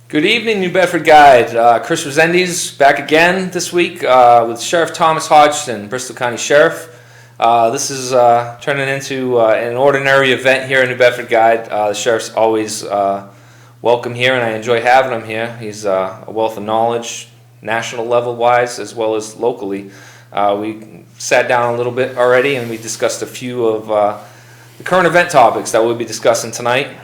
Good evening, New Bedford Guide. Chris Resendes back again this week with Sheriff Thomas Hodgson, Bristol County Sheriff. This is turning into an ordinary event here in New Bedford Guide. The Sheriff's always welcome here, and I enjoy having him here. He's a wealth of knowledge, national level-wise as well as locally. We sat down a little bit already, and we discussed a few of the current event topics that we'll be discussing tonight.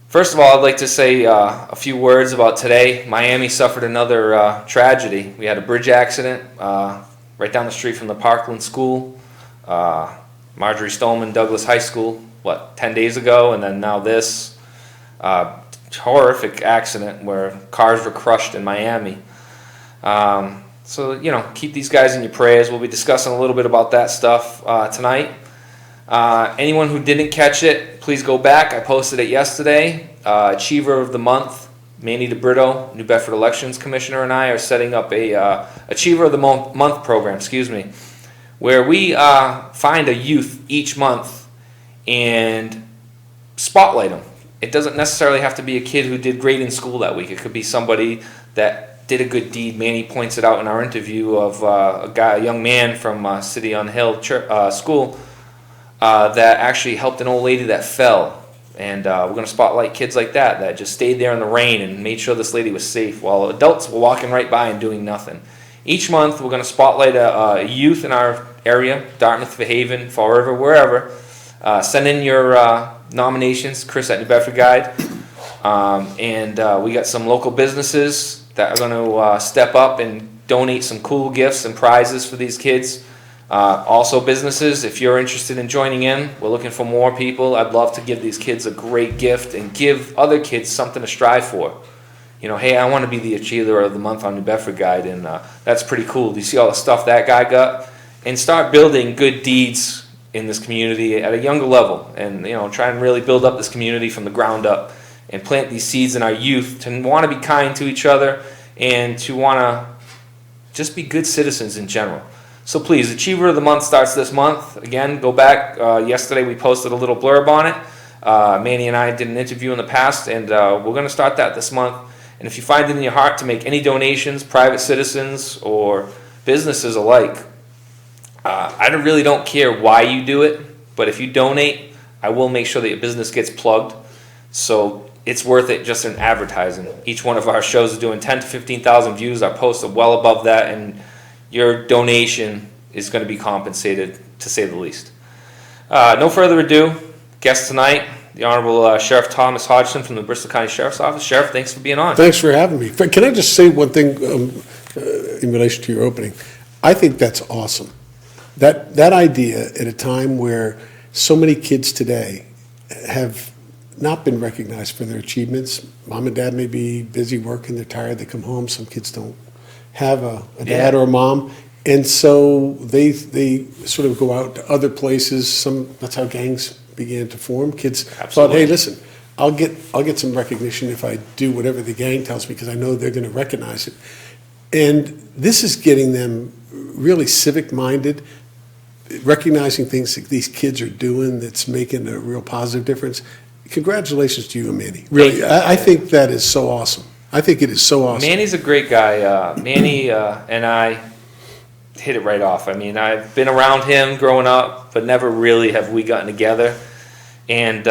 First of all, I'd like to say a few words about today. Miami suffered another tragedy. We had a bridge accident right down the street from the Parkland School, Marjorie Stoneman Douglas High School, 10 days ago, and then now this horrific accident where cars were crushed in Miami. So, keep these guys in your prayers. We'll be discussing a little bit about that stuff tonight. Anyone who didn't catch it, please go back. I posted it yesterday. Achiever of the Month, Manny DeBrito, New Bedford Elections Commissioner, and I are setting up a Achiever of the Month program, where we find a youth each month and spotlight them. It doesn't necessarily have to be a kid who did great in school that week. It could be somebody that did a good deed. Manny points it out in our interview of a young man from City on Hill School that actually helped an old lady that fell. And we're going to spotlight kids like that just stayed there in the rain and made sure this lady was safe while adults were walking right by and doing nothing. Each month we're going to spotlight a youth in our area, Dartmouth, Fairhaven, Fall River, wherever. Send in your nominations, Chris at New Bedford Guide. And we got some local businesses that are going to step up and donate some cool gifts and prizes for these kids. Also businesses, if you're interested in joining in, we're looking for more people. I'd love to give these kids a great gift and give other kids something to strive for. Hey, I want to be the Achiever of the Month on New Bedford Guide, and that's pretty cool. Do you see all the stuff that guy got? And start building good deeds in this community at a younger level, and try and really build up this community from the ground up and plant these seeds in our youth to want to be kind to each other and to want to just be good citizens in general. So please, Achiever of the Month starts this month. Again, go back. Yesterday we posted a little blurb on it. Manny and I did an interview in the past, and we're going to start that this month. And if you find it in your heart to make any donations, private citizens or businesses alike, I really don't care why you do it, but if you donate, I will make sure that your business gets plugged. So it's worth it just in advertising. Each one of our shows is doing 10 to 15,000 views. Our posts are well above that, and your donation is going to be compensated, to say the least. No further ado, guest tonight, the Honorable Sheriff Thomas Hodgson from the Bristol County Sheriff's Office. Sheriff, thanks for being on. Thanks for having me. Can I just say one thing in relation to your opening? I think that's awesome. That idea at a time where so many kids today have not been recognized for their achievements. Mom and dad may be busy working, they're tired, they come home. Some kids don't have a dad or a mom, and so they sort of go out to other places. That's how gangs began to form. Kids thought, hey, listen, I'll get some recognition if I do whatever the gang tells me because I know they're going to recognize it. And this is getting them really civic-minded, recognizing things that these kids are doing that's making a real positive difference. Congratulations to you and Manny. Really, I think that is so awesome. I think it is so awesome. Manny's a great guy. Manny and I hit it right off. I mean, I've been around him growing up, but never really have we gotten together. And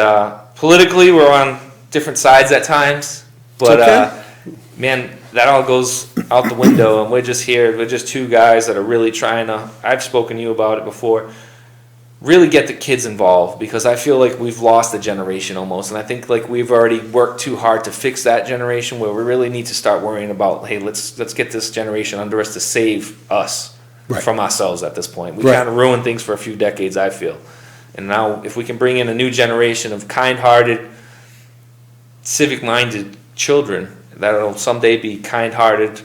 politically, we're on different sides at times. But, okay. Man, that all goes out the window, and we're just here. We're just two guys that are really trying to, I've spoken to you about it before, really get the kids involved, because I feel like we've lost a generation almost, and I think like we've already worked too hard to fix that generation, where we really need to start worrying about, hey, let's get this generation under us to save us from ourselves at this point. We kind of ruined things for a few decades, I feel. And now if we can bring in a new generation of kind-hearted, civic-minded children that'll someday be kind-hearted,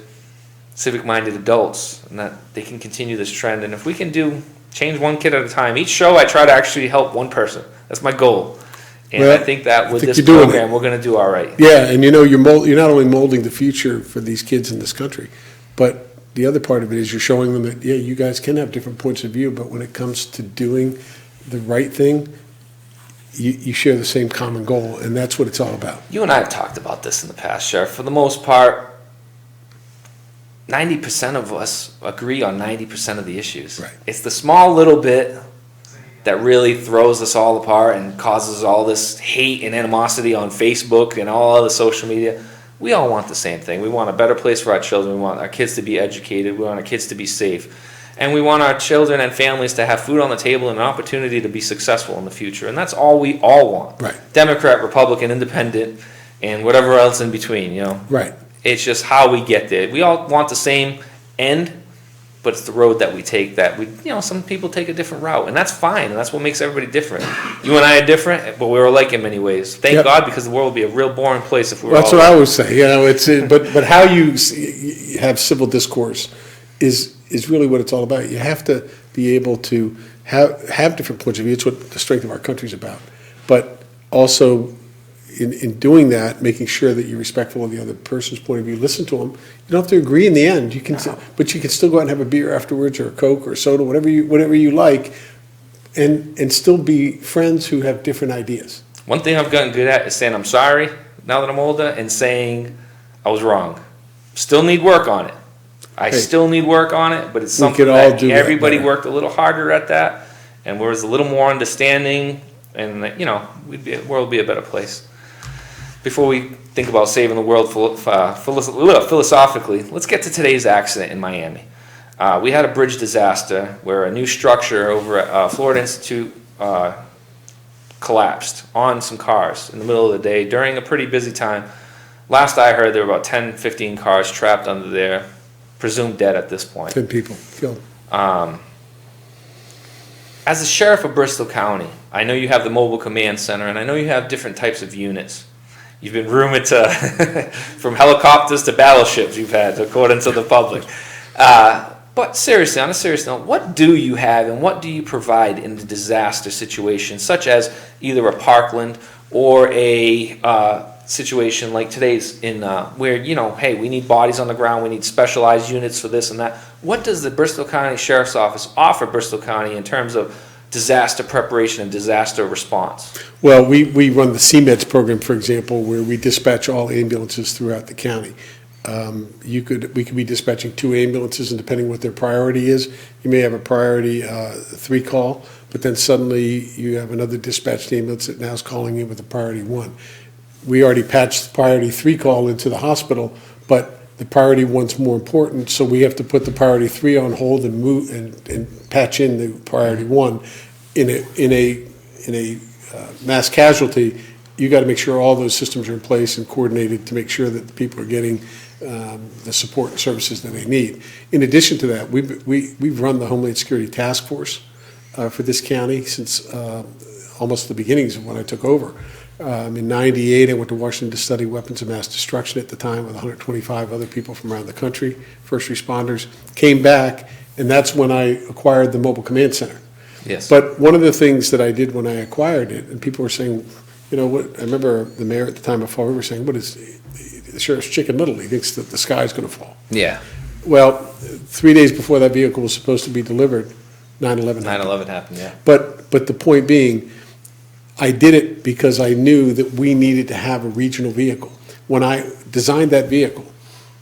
civic-minded adults, and that they can continue this trend. And if we can change one kid at a time. Each show I try to actually help one person. That's my goal. And I think that with this program, we're going to do all right. Yeah, and you're not only molding the future for these kids in this country, but the other part of it is you're showing them that, you guys can have different points of view, but when it comes to doing the right thing, you share the same common goal, and that's what it's all about. You and I have talked about this in the past, Sheriff. For the most part, 90% of us agree on 90% of the issues. Right. It's the small little bit that really throws us all apart and causes all this hate and animosity on Facebook and all other social media. We all want the same thing. We want a better place for our children. We want our kids to be educated. We want our kids to be safe. And we want our children and families to have food on the table and an opportunity to be successful in the future. And that's all we all want. Right. Democrat, Republican, Independent, and whatever else in between, you know. Right. It's just how we get there. We all want the same end, but it's the road that we take that we, you know, some people take a different route. And that's fine. And that's what makes everybody different. You and I are different, but we're alike in many ways. Thank Yep. God, because the world would be a real boring place if we were That's all what I alike. always say. You know, it's but how you have civil discourse is really what it's all about. You have to be able to have different points of view. It's what the strength of our country is about. But also, in doing that, making sure that you're respectful of the other person's point of view, listen to them. You don't have to agree in the end. You can, but you can still go out and have a beer afterwards, or a Coke, or a soda, whatever you like, and still be friends who have different ideas. One thing I've gotten good at is saying I'm sorry now that I'm older and saying I was wrong. Still need work on it. I still need work on it, but it's something could all that do that everybody better. worked a little harder at that, and was a little more understanding, and you know, the world would be a better place. Before we think about saving the world philosophically, let's get to today's accident in Miami. We had a bridge disaster where a new structure over at Florida Institute collapsed on some cars in the middle of the day during a pretty busy time. Last I heard, there were about 10, 15 cars trapped under there, presumed dead at this point. 10 people killed. As the sheriff of Bristol County, I know you have the mobile command center, and I know you have different types of units. You've been rumored to, from helicopters to battleships you've had, according to the public. But seriously, on a serious note, what do you have and what do you provide in the disaster situation, such as either a Parkland or a situation like today's in where, you know, hey, we need bodies on the ground, we need specialized units for this and that. What does the Bristol County Sheriff's Office offer Bristol County in terms of disaster preparation and disaster response? Well, we run the CMEDS program, for example, where we dispatch all ambulances throughout the county. We could be dispatching 2 ambulances, and depending what their priority is, you may have a priority 3 call, but then suddenly you have another dispatched ambulance that now is calling in with a priority 1. We already patched the priority 3 call into the hospital, but the priority 1's more important, so we have to put the priority 3 on hold and move and patch in the priority 1. In a mass casualty, you got to make sure all those systems are in place and coordinated to make sure that the people are getting the support and services that they need. In addition to that, we've run the Homeland Security Task Force for this county since almost the beginnings of when I took over. In '98, I went to Washington to study weapons of mass destruction at the time with 125 other people from around the country, first responders, came back, and that's when I acquired the Mobile Command Center. Yes. But one of the things that I did when I acquired it, and people were saying, you know, what? I remember the mayor at the time of Fall River saying, what is the sheriff's chicken little? He thinks that the sky's going to fall. Yeah. Well, 3 days before that vehicle was supposed to be delivered, 9/11 happened. 9/11 happened, yeah. But the point being, I did it because I knew that we needed to have a regional vehicle. When I designed that vehicle,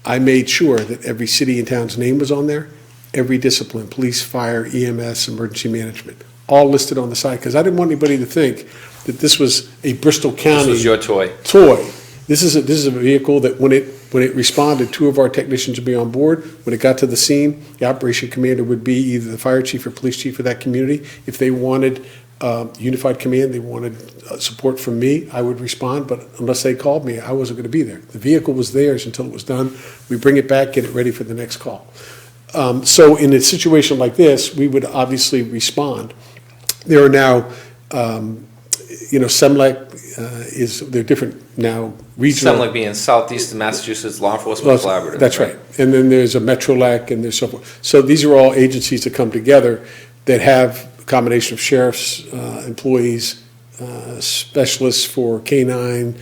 I made sure that every city and town's name was on there, every discipline, police, fire, EMS, emergency management, all listed on the side, because I didn't want anybody to think that this was a Bristol County This was your toy. This is a vehicle that when it responded, 2 of our technicians would be on board. When it got to the scene, the operation commander would be either the fire chief or police chief of that community. If they wanted unified command, they wanted support from me, I would respond, but unless they called me, I wasn't going to be there. The vehicle was theirs until it was done. We bring it back, get it ready for the next call. So in a situation like this, we would obviously respond. There are now, SEMLEC they're different now, regional. Something like being Southeastern Massachusetts Law Enforcement Collaborative. That's right. And then there's a MetroLEC and there's so forth. So these are all agencies that come together that have a combination of sheriff's employees, specialists for K-9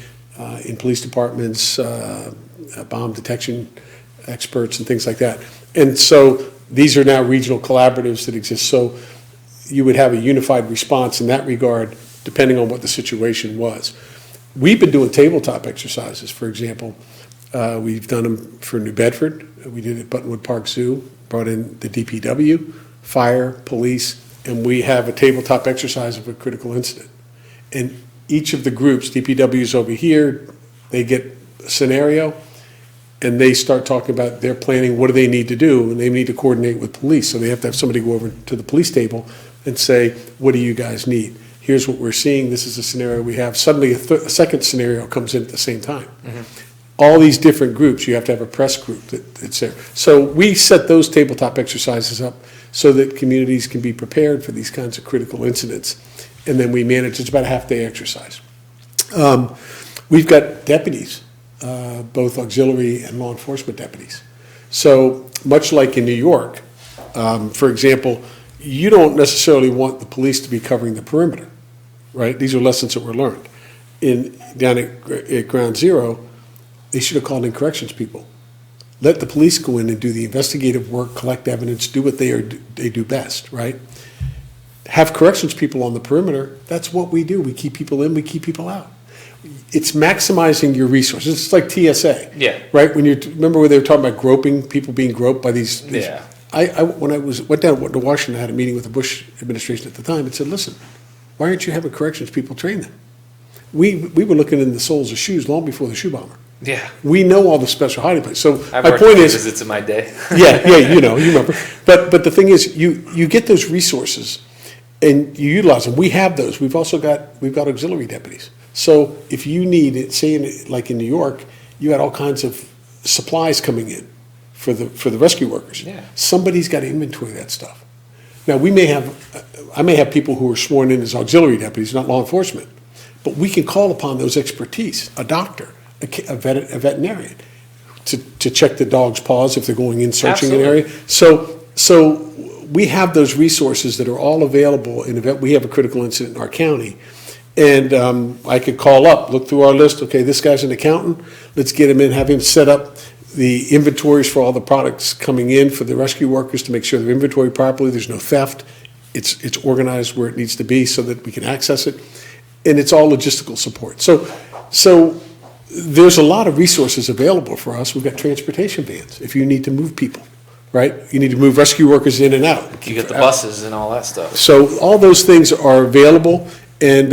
in police departments, bomb detection experts and things like that. And so these are now regional collaboratives that exist. So you would have a unified response in that regard depending on what the situation was. We've been doing tabletop exercises, for example. We've done them for New Bedford. We did it at Buttonwood Park Zoo, brought in the DPW, fire, police, and we have a tabletop exercise of a critical incident. And each of the groups, DPW is over here, they get a scenario, and they start talking about their planning, what do they need to do, and they need to coordinate with police. So they have to have somebody go over to the police table and say, what do you guys need? Here's what we're seeing, this is a scenario we have. Suddenly a second scenario comes in at the same time. All these different groups, you have to have a press group that's there. So we set those tabletop exercises up so that communities can be prepared for these kinds of critical incidents. And then we manage, it's about a half-day exercise. We've got deputies, both auxiliary and law enforcement deputies. So much like in New York, for example, you don't necessarily want the police to be covering the perimeter, right? These are lessons that were learned. Down at Ground Zero, they should have called in corrections people. Let the police go in and do the investigative work, collect evidence, do what they do best, right? Have corrections people on the perimeter. That's what we do. We keep people in, we keep people out. It's maximizing your resources. It's like TSA, right? Remember when they were talking about groping, people being groped by these. Yeah. When I went down to Washington, I had a meeting with the Bush administration at the time and said, listen, why aren't you having corrections people train them? We were looking in the soles of shoes long before the shoe bomber. Yeah. We know all the special hiding places. So I've my point is, visits in my day. yeah, you remember. But the thing is, you get those resources and you utilize them. We have those. We've got auxiliary deputies. So if you need it, say like in New York, you had all kinds of supplies coming in for the rescue workers. Yeah. Somebody's got to inventory that stuff. Now I may have people who are sworn in as auxiliary deputies, not law enforcement, but we can call upon those expertise, a doctor, a veterinarian, to check the dog's paws if they're going in searching an area. So we have those resources that are all available in event we have a critical incident in our county. And I could call up, look through our list, okay, this guy's an accountant, let's get him in, have him set up the inventories for all the products coming in for the rescue workers to make sure they're inventoried properly, there's no theft, it's organized where it needs to be so that we can access it, and it's all logistical support. So there's a lot of resources available for us. We've got transportation vans if you need to move people, right? You need to move rescue workers in and out. You get the buses and all that stuff. So all those things are available, and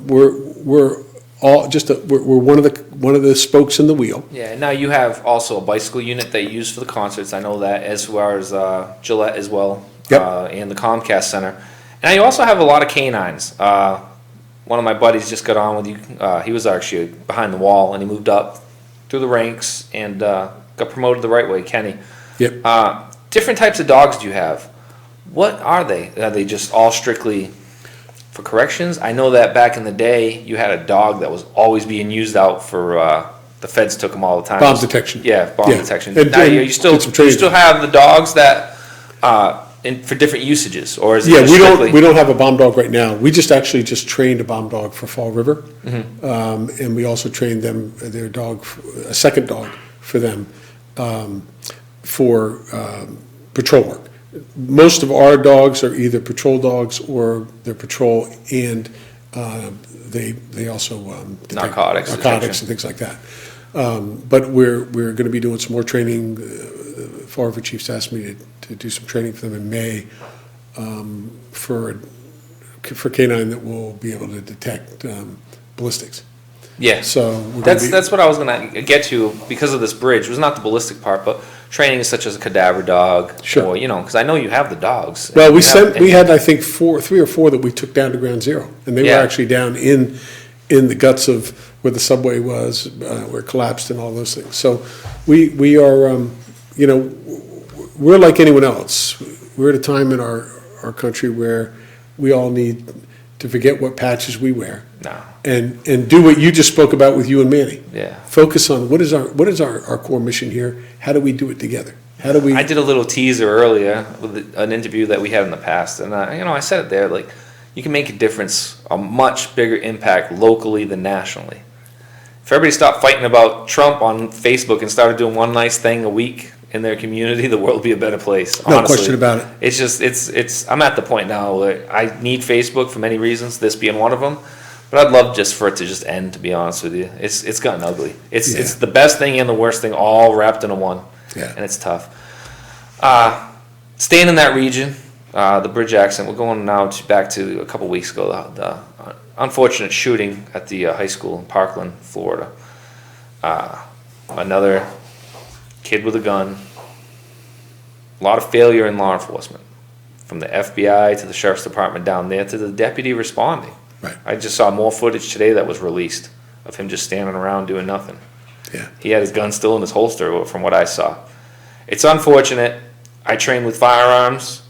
we're one of the spokes in the wheel. Yeah. Now you have also a bicycle unit that you use for the concerts. I know that, as well as Gillette as well, and the Comcast Center. And now you also have a lot of canines. One of my buddies just got on with you. He was actually behind the wall, and he moved up through the ranks and got promoted the right way, Kenny. Yep. Different types of dogs do you have? What are they? Are they just all strictly for corrections? I know that back in the day, you had a dog that was always being used out for, the feds took them all the time. Bomb detection. Yeah, bomb detection. And, now, you still have the dogs that, for different usages, or is it just strictly? we don't have a bomb dog right now. We actually just trained a bomb dog for Fall River, and we also trained them their dog, a second dog for them for patrol work. Most of our dogs are either patrol dogs or they're patrol, and they also detect narcotics and things like that. But we're going to be doing some more training. Fall River Chiefs asked me to do some training for them in May for canine that will be able to detect ballistics. Yeah, so that's what I was going to get to because of this bridge. It was not the ballistic part, but training such as a cadaver dog. Sure. Or, because I know you have the dogs. Well, we had I think 3 or 4 that we took down to Ground Zero, and they were actually down in the guts of where the subway was, where it collapsed and all those things. So we are, we're like anyone else. We're at a time in our country where we all need to forget what patches we wear. No. And do what you just spoke about with you and Manny. Yeah. Focus on what is our core mission here? How do we do it together? How do we? I did a little teaser earlier with an interview that we had in the past, and I said it there, like, you can make a difference, a much bigger impact locally than nationally. If everybody stopped fighting about Trump on Facebook and started doing one nice thing a week in their community, the world would be a better place. No honestly. question about it. It's just, I'm at the point now where I need Facebook for many reasons, this being one of them. But I'd love just for it to just end, to be honest with you. It's gotten ugly. It's the best thing and the worst thing all wrapped into one. Yeah. And it's tough. Staying in that region, the bridge accident, we're going now back to a couple weeks ago, the unfortunate shooting at the high school in Parkland, Florida. Another kid with a gun. A lot of failure in law enforcement, from the FBI to the sheriff's department down there to the deputy responding. Right. I just saw more footage today that was released of him just standing around doing nothing. Yeah. He had his gun still in his holster from what I saw. It's unfortunate. I train with firearms,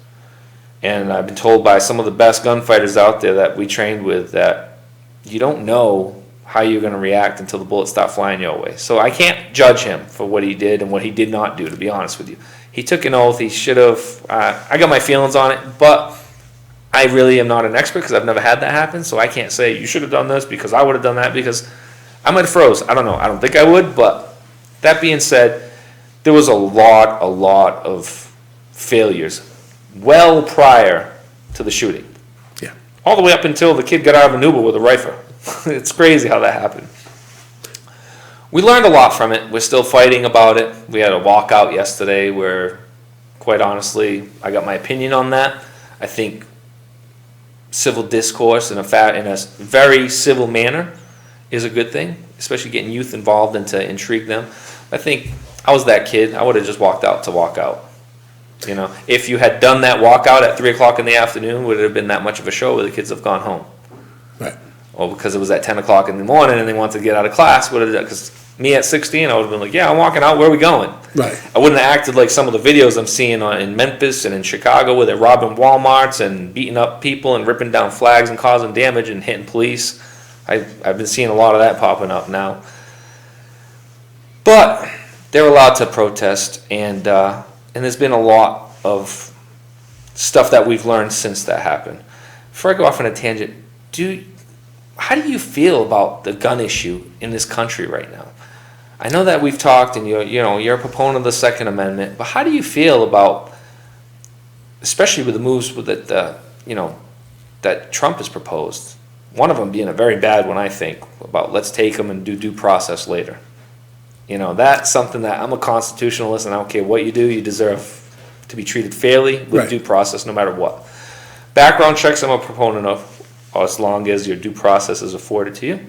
and I've been told by some of the best gunfighters out there that we trained with that you don't know how you're going to react until the bullets start flying your way. So I can't judge him for what he did and what he did not do, to be honest with you. He took an oath. He should have. I got my feelings on it, but I really am not an expert because I've never had that happen. So I can't say you should have done this because I would have done that because I might have froze. I don't know. I don't think I would. But that being said, there was a lot of failures well prior to the shooting. Yeah. All the way up until the kid got out of an Uber with a rifle. It's crazy how that happened. We learned a lot from it. We're still fighting about it. We had a walkout yesterday where, quite honestly, I got my opinion on that. I think civil discourse in a very civil manner is a good thing, especially getting youth involved and to intrigue them. I think I was that kid. I would have just walked out to walk out. You know, if you had done that walkout at 3 o'clock in the afternoon, would it have been that much of a show where the kids have gone home? Right. Or because it was at 10 o'clock in the morning and they wanted to get out of class, because me at 16, I would have been like, yeah, I'm walking out, where are we going? Right. I wouldn't have acted like some of the videos I'm seeing in Memphis and in Chicago where they're robbing Walmarts and beating up people and ripping down flags and causing damage and hitting police. I've been seeing a lot of that popping up now. But they're allowed to protest, and there's been a lot of stuff that we've learned since that happened. Before I go off on a tangent, how do you feel about the gun issue in this country right now? I know that we've talked, and you're a proponent of the Second Amendment, but how do you feel about, especially with the moves that Trump has proposed? One of them being a very bad one, I think, about let's take them and do due process later. That's something that I'm a constitutionalist, and I don't care what you do, you deserve to be treated fairly with Right. due process no matter what. Background checks I'm a proponent of, as long as your due process is afforded to you.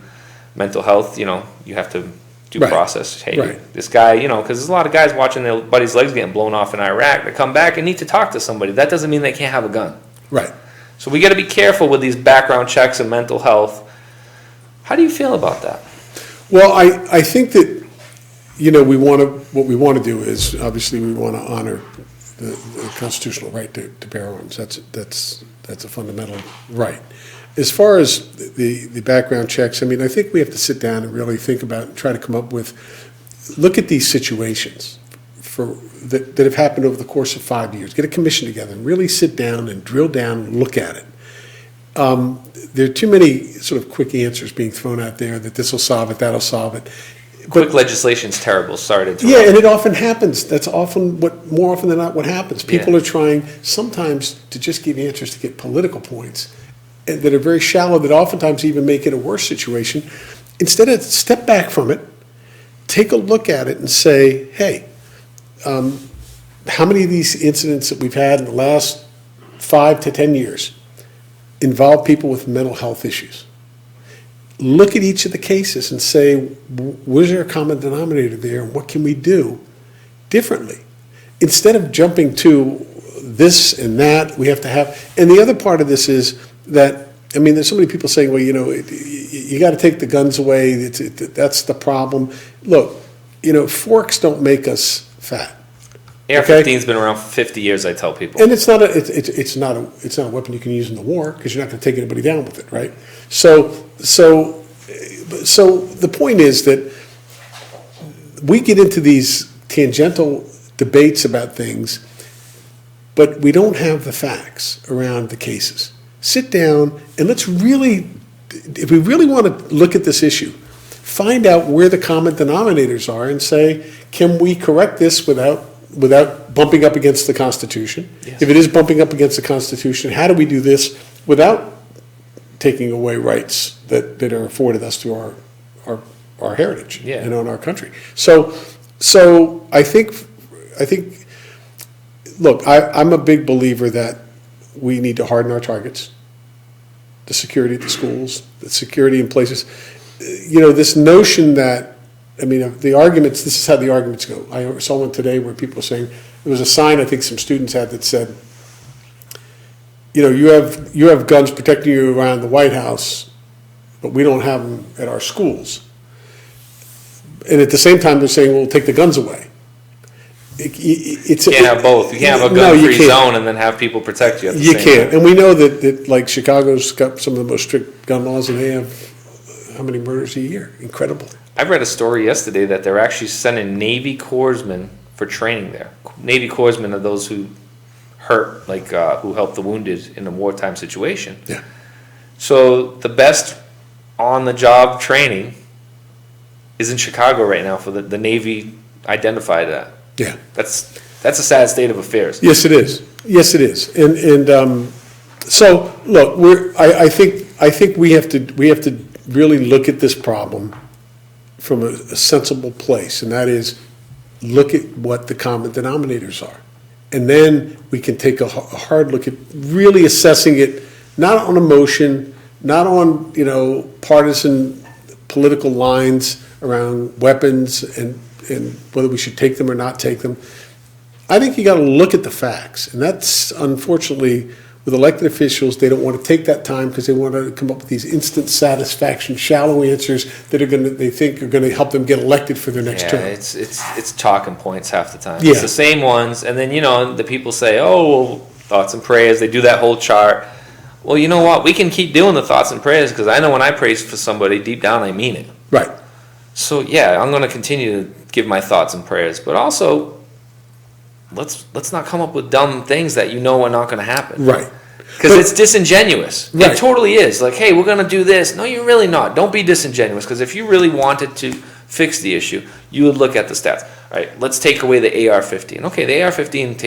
Mental health, you have to due Right. process. Hey, Right. this guy, because there's a lot of guys watching their buddies' legs getting blown off in Iraq that come back and need to talk to somebody. That doesn't mean they can't have a gun. Right. So we got to be careful with these background checks and mental health. How do you feel about that? Well, I think that, what we want to do is, obviously, we want to honor the constitutional right to bear arms. That's a fundamental right. As far as the background checks, I think we have to sit down and really think about and try to come up with, look at these situations that have happened over the course of 5 years. Get a commission together and really sit down and drill down and look at it. There are too many sort of quick answers being thrown out there that this will solve it, that'll solve it. Quick legislation is terrible. Sorry to interrupt. Yeah, and it often happens. That's more often than not what happens. People Yeah. are trying sometimes to just give answers to get political points and that are very shallow, that oftentimes even make it a worse situation. Instead of step back from it, take a look at it and say, hey, how many of these incidents that we've had in the last 5 to 10 years involve people with mental health issues? Look at each of the cases and say, was there a common denominator there, and what can we do differently? Instead of jumping to this and that, we have to have, and the other part of this is that, there's so many people saying, well, you got to take the guns away, that's the problem. Look, forks don't make us fat. AR-15's been around for 50 years, I tell people. And it's not a weapon you can use in the war, because you're not going to take anybody down with it, right? So the point is that we get into these tangential debates about things, but we don't have the facts around the cases. Sit down and let's really, if we really want to look at this issue, find out where the common denominators are and say, can we correct this without without bumping up against the Constitution? Yes. If it is bumping up against the Constitution, how do we do this without taking away rights that are afforded us through our heritage Yeah. and on our country? So I think, look, I'm a big believer that we need to harden our targets, the security at the schools, the security in places. This notion that, the arguments, this is how the arguments go. I saw one today where people were saying, there was a sign I think some students had that said, you have guns protecting you around the White House, but we don't have them at our schools. And at the same time, they're saying, well, take the guns away. You can't have both. You can't have a gun-free zone and then have people protect you at the same time. You can't. And we know that like Chicago's got some of the most strict gun laws, and they have how many murders a year? Incredible. I read a story yesterday that they're actually sending Navy corpsmen for training there. Navy corpsmen are those who hurt, who help the wounded in a wartime situation. Yeah. So the best on-the-job training is in Chicago right now for the Navy identified that. Yeah. That's a sad state of affairs. Yes, it is. Yes, it is. And so look, I think we have to really look at this problem from a sensible place, and that is look at what the common denominators are, and then we can take a hard look at really assessing it, not on emotion, not on partisan political lines around weapons and whether we should take them or not take them. I think you got to look at the facts, and that's unfortunately with elected officials, they don't want to take that time because they want to come up with these instant satisfaction, shallow answers that they think are going to help them get elected for their next term. Yeah, it's talking points half the time. Yeah. It's the same ones, and then the people say, "Oh, thoughts and prayers." They do that whole chart. Well, you know what? We can keep doing the thoughts and prayers because I know when I pray for somebody, deep down I mean it. Right. So yeah, I'm going to continue to give my thoughts and prayers, but also let's not come up with dumb things that are not going to happen. Right. Because it's disingenuous. Right. It totally is. Like, hey, we're going to do this. No, you're really not. Don't be disingenuous. Because if you really wanted to fix the issue, you would look at the stats. All right, let's take away the AR-15. Okay, the AR-15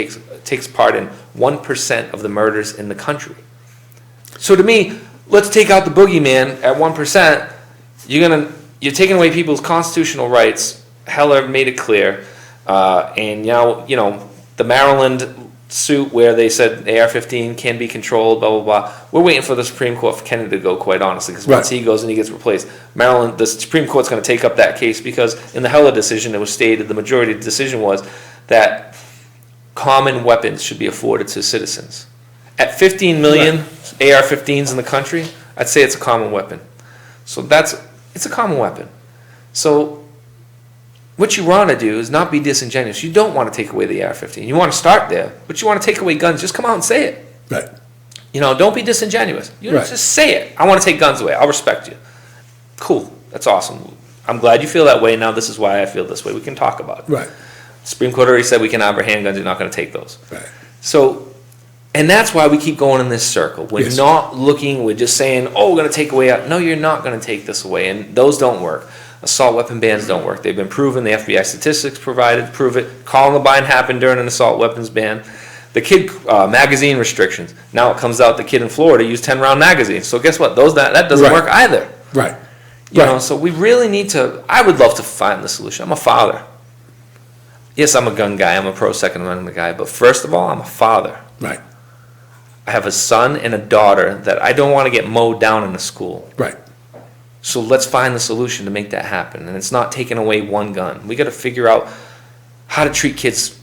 takes part in 1% of the murders in the country. So to me, let's take out the boogeyman at 1%. You're taking away people's constitutional rights. Heller made it clear. And now, the Maryland suit where they said AR-15 can be controlled, blah, blah, blah. We're waiting for the Supreme Court for Kennedy to go, quite honestly, because once he goes and he gets replaced, Maryland, the Supreme Court's going to take up that case because in the Heller decision, it was stated, the majority of the decision was that common weapons should be afforded to citizens. At 15 million AR-15s in the country, I'd say it's a common weapon. So it's a common weapon. So what you want to do is not be disingenuous. You don't want to take away the AR-15. You want to start there, but you want to take away guns. Just come out and say it. Right. Don't be disingenuous. Just say it. I want to take guns away. I'll respect you. Cool. That's awesome. I'm glad you feel that way. Now this is why I feel this way. We can talk about it. Right. The Supreme Court already said we can have our handguns. You're not going to take those. Right. So, and that's why we keep going in this circle. We're not looking. We're just saying, oh, we're going to take away. No, you're not going to take this away. And those don't work. Assault weapon bans don't work. They've been proven. The FBI statistics prove it. Columbine happened during an assault weapons ban. The kid magazine restrictions. Now it comes out the kid in Florida used 10-round magazines. So guess what? That doesn't work either. Right. So we really need to. I would love to find the solution. I'm a father. Yes, I'm a gun guy. I'm a pro Second Amendment guy. But first of all, I'm a father. Right. I have a son and a daughter that I don't want to get mowed down in a school. Right. So let's find the solution to make that happen. And it's not taking away one gun. We got to figure out how to treat kids,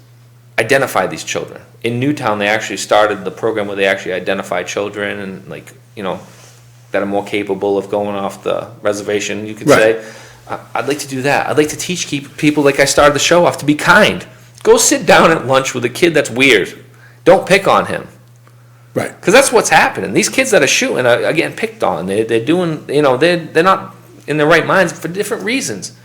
identify these children. In Newtown, they actually started the program where they actually identify children and that are more capable of going off the reservation, you could say. I'd like to do that. I'd like to teach people, like I started the show off, to be kind. Go sit down at lunch with a kid that's weird. Don't pick on him. Right. Because that's what's happening. These kids that are shooting are getting picked on. They're doing, they're not in their right minds for different reasons.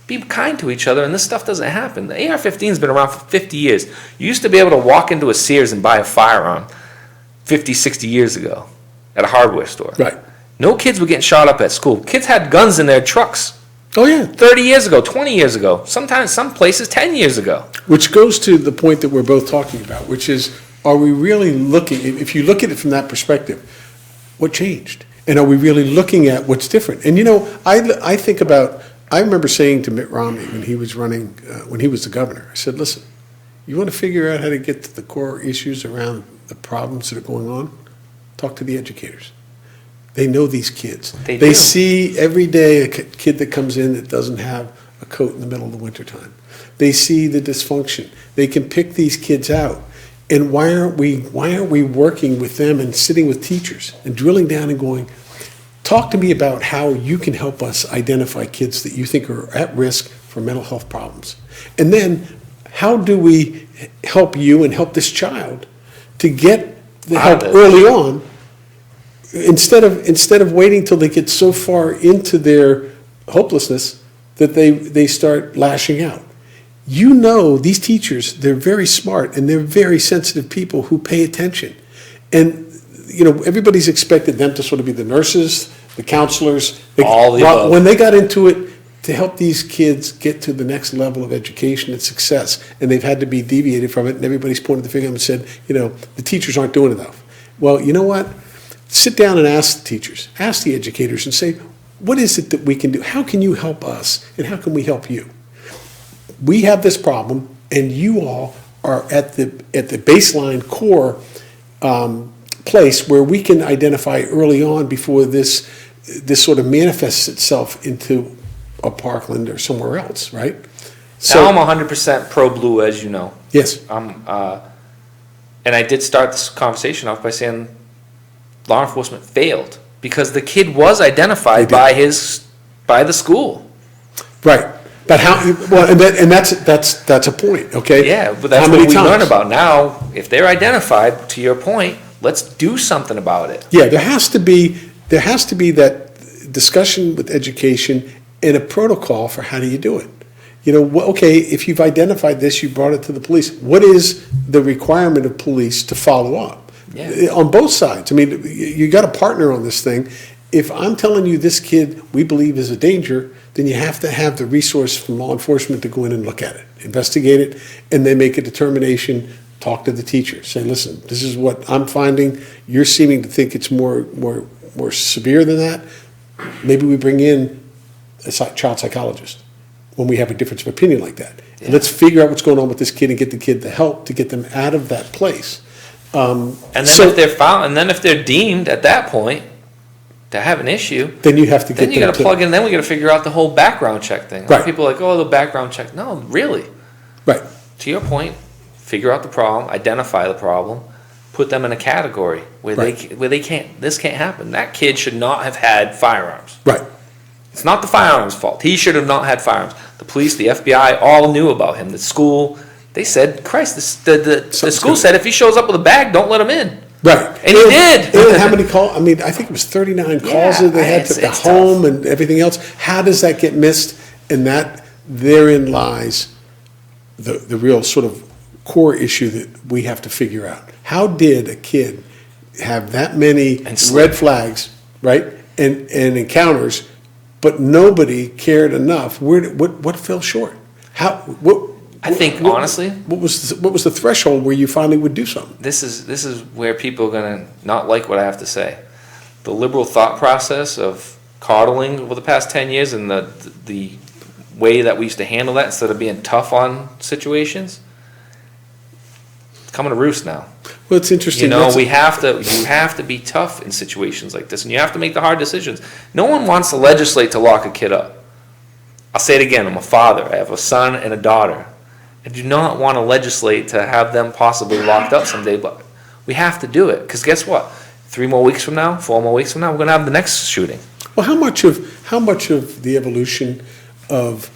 Be kind to each other, and this stuff doesn't happen. The AR-15's been around for 50 years. You used to be able to walk into a Sears and buy a firearm 50, 60 years ago at a hardware store. Right. No kids were getting shot up at school. Kids had guns in their trucks. Oh, yeah. 30 years ago, 20 years ago, sometimes some places 10 years ago. Which goes to the point that we're both talking about, which is, are we really looking, if you look at it from that perspective, what changed? And are we really looking at what's different? And I think about, I remember saying to Mitt Romney when he was running, when he was the governor, I said, listen, you want to figure out how to get to the core issues around the problems that are going on? Talk to the educators. They know these kids. They They do. see every day a kid that comes in that doesn't have a coat in the middle of the wintertime. They see the dysfunction. They can pick these kids out. And why aren't we working with them and sitting with teachers and drilling down and going, talk to me about how you can help us identify kids that you think are at risk for mental health problems. And then how do we help you and help this child to get the help early on, instead of waiting till they get so far into their hopelessness that they start lashing out. These teachers, they're very smart and they're very sensitive people who pay attention. And, everybody's expected them to sort of be the nurses, the counselors. All the above. When they got into it to help these kids get to the next level of education and success, and they've had to be deviated from it, and everybody's pointed the finger and said, the teachers aren't doing enough. Well, you know what? Sit down and ask the teachers, ask the educators, and say, what is it that we can do? How can you help us, and how can we help you? We have this problem, and you all are at the baseline core place where we can identify early on before this sort of manifests itself into a Parkland or somewhere else, right? Now I'm 100% pro-blue, as you know. Yes. And I did start this conversation off by saying law enforcement failed because the kid was identified by the school. Right. But how? Well, and that's a point. Okay. Yeah, but that's what we learn about now. If they're identified, to your point, let's do something about it. Yeah, there has to be that discussion with education and a protocol for how do you do it. Okay, if you've identified this, you brought it to the police. What is the requirement of police to follow up? Yeah. On both sides. I mean, you got a partner on this thing. If I'm telling you this kid we believe is a danger, then you have to have the resource from law enforcement to go in and look at it, investigate it, and then make a determination, talk to the teacher. Say, listen, this is what I'm finding. You're seeming to think it's more severe than that. Maybe we bring in a child psychologist when we have a difference of opinion like that. Yeah. And let's figure out what's going on with this kid and get the kid the help to get them out of that place. And then if they're found, and then if they're deemed at that point to have an issue, then you have to get. Then you got to plug in. Then we got to figure out the whole background check thing. Right. People are like, oh, the background check. No, really. Right. To your point, figure out the problem, identify the problem, put them in a category where they can't. This can't happen. That kid should not have had firearms. Right. It's not the firearms' fault. He should have not had firearms. The police, the FBI, all knew about him. The school, they said, Christ, the school said if he shows up with a bag, don't let him in. Right. And he did. And how many calls? I mean, I think it was 39 calls that they had to the home and everything else. How does that get missed? And therein lies the real sort of core issue that we have to figure out. How did a kid have that many red flags, right, and encounters, but nobody cared enough? What fell short? I think honestly, what was the threshold where you finally would do something? This is where people are gonna not like what I have to say. The liberal thought process of coddling over the past 10 years and the way that we used to handle that instead of being tough on situations, it's coming to roost now. Well, it's interesting. You have to be tough in situations like this, and you have to make the hard decisions. No one wants to legislate to lock a kid up. I'll say it again. I'm a father. I have a son and a daughter. I do not want to legislate to have them possibly locked up someday, but we have to do it because guess what? 3 more weeks from now, 4 more weeks from now, we're going to have the next shooting. Well, how much of the evolution of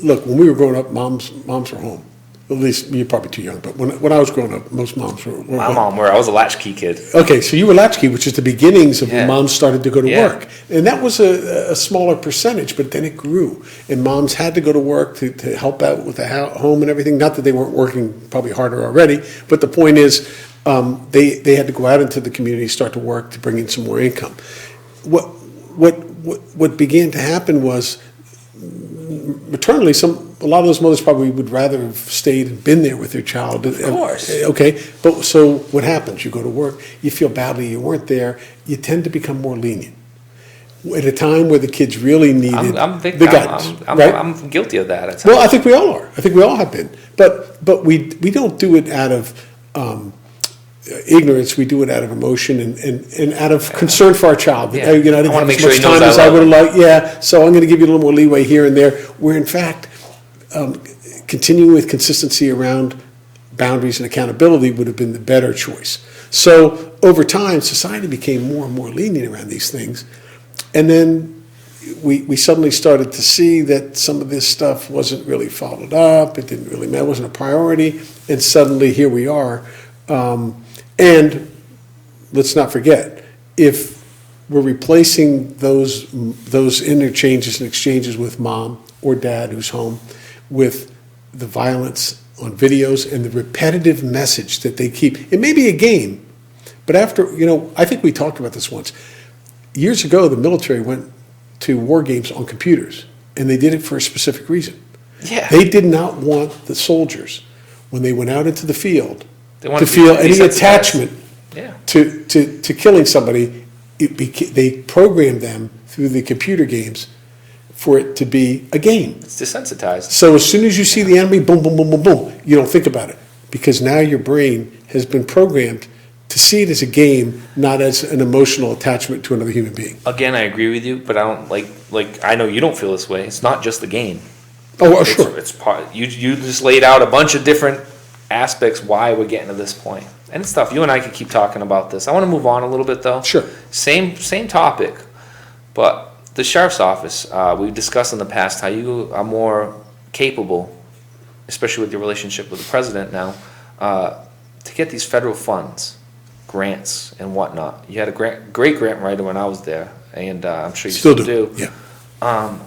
look, when we were growing up, moms were home. At least you're probably too young, but when I was growing up, most moms were My home. mom were. I was a latchkey kid. Okay, so you were latchkey, which is the beginnings of when moms started to go to work. And that was a smaller percentage, but then it grew. And moms had to go to work to help out with the home and everything. Not that they weren't working probably harder already, but the point is they had to go out into the community, start to work to bring in some more income. What began to happen was maternally, a lot of those mothers probably would rather have stayed and been there with their child. Of course. Okay, but so what happens? You go to work, you feel badly you weren't there, you tend to become more lenient. At a time where the kids really needed the guidance, right? I'm guilty of that. Well, I think we all are. I think we all have been. But we don't do it out of ignorance. We do it out of emotion and out of concern for our child. Yeah. I didn't have make as sure much he knows time as I I love would have him. liked. Yeah, so I'm going to give you a little more leeway here and there. Where in fact, continuing with consistency around boundaries and accountability would have been the better choice. So over time, society became more and more lenient around these things. And then we suddenly started to see that some of this stuff wasn't really followed up. It didn't really matter. It wasn't a priority. And suddenly here we are. And let's not forget, if we're replacing those interchanges and exchanges with mom or dad who's home with the violence on videos and the repetitive message that they keep, it may be a game, but after, I think we talked about this once. Years ago, the military went to war games on computers, and they did it for a specific reason. Yeah. They did not want the soldiers, when they went out into the field, They to feel any desensitized. attachment Yeah. to killing somebody. They programmed them through the computer games for it to be a game. It's desensitized. So as soon as you see the enemy, boom, boom, boom, boom, boom, you don't think about it, because now your brain has been programmed to see it as a game, not as an emotional attachment to another human being. Again, I agree with you, but I don't like I know you don't feel this way. It's not just the game. Oh, sure. It's part. You just laid out a bunch of different aspects why we're getting to this point, and it's tough. You and I could keep talking about this. I want to move on a little bit though. Sure. Same topic, but the sheriff's office. We've discussed in the past how you are more capable, especially with your relationship with the president now, to get these federal funds, grants and whatnot. You had a great grant writer when I was there, and I'm sure you still do. Yeah.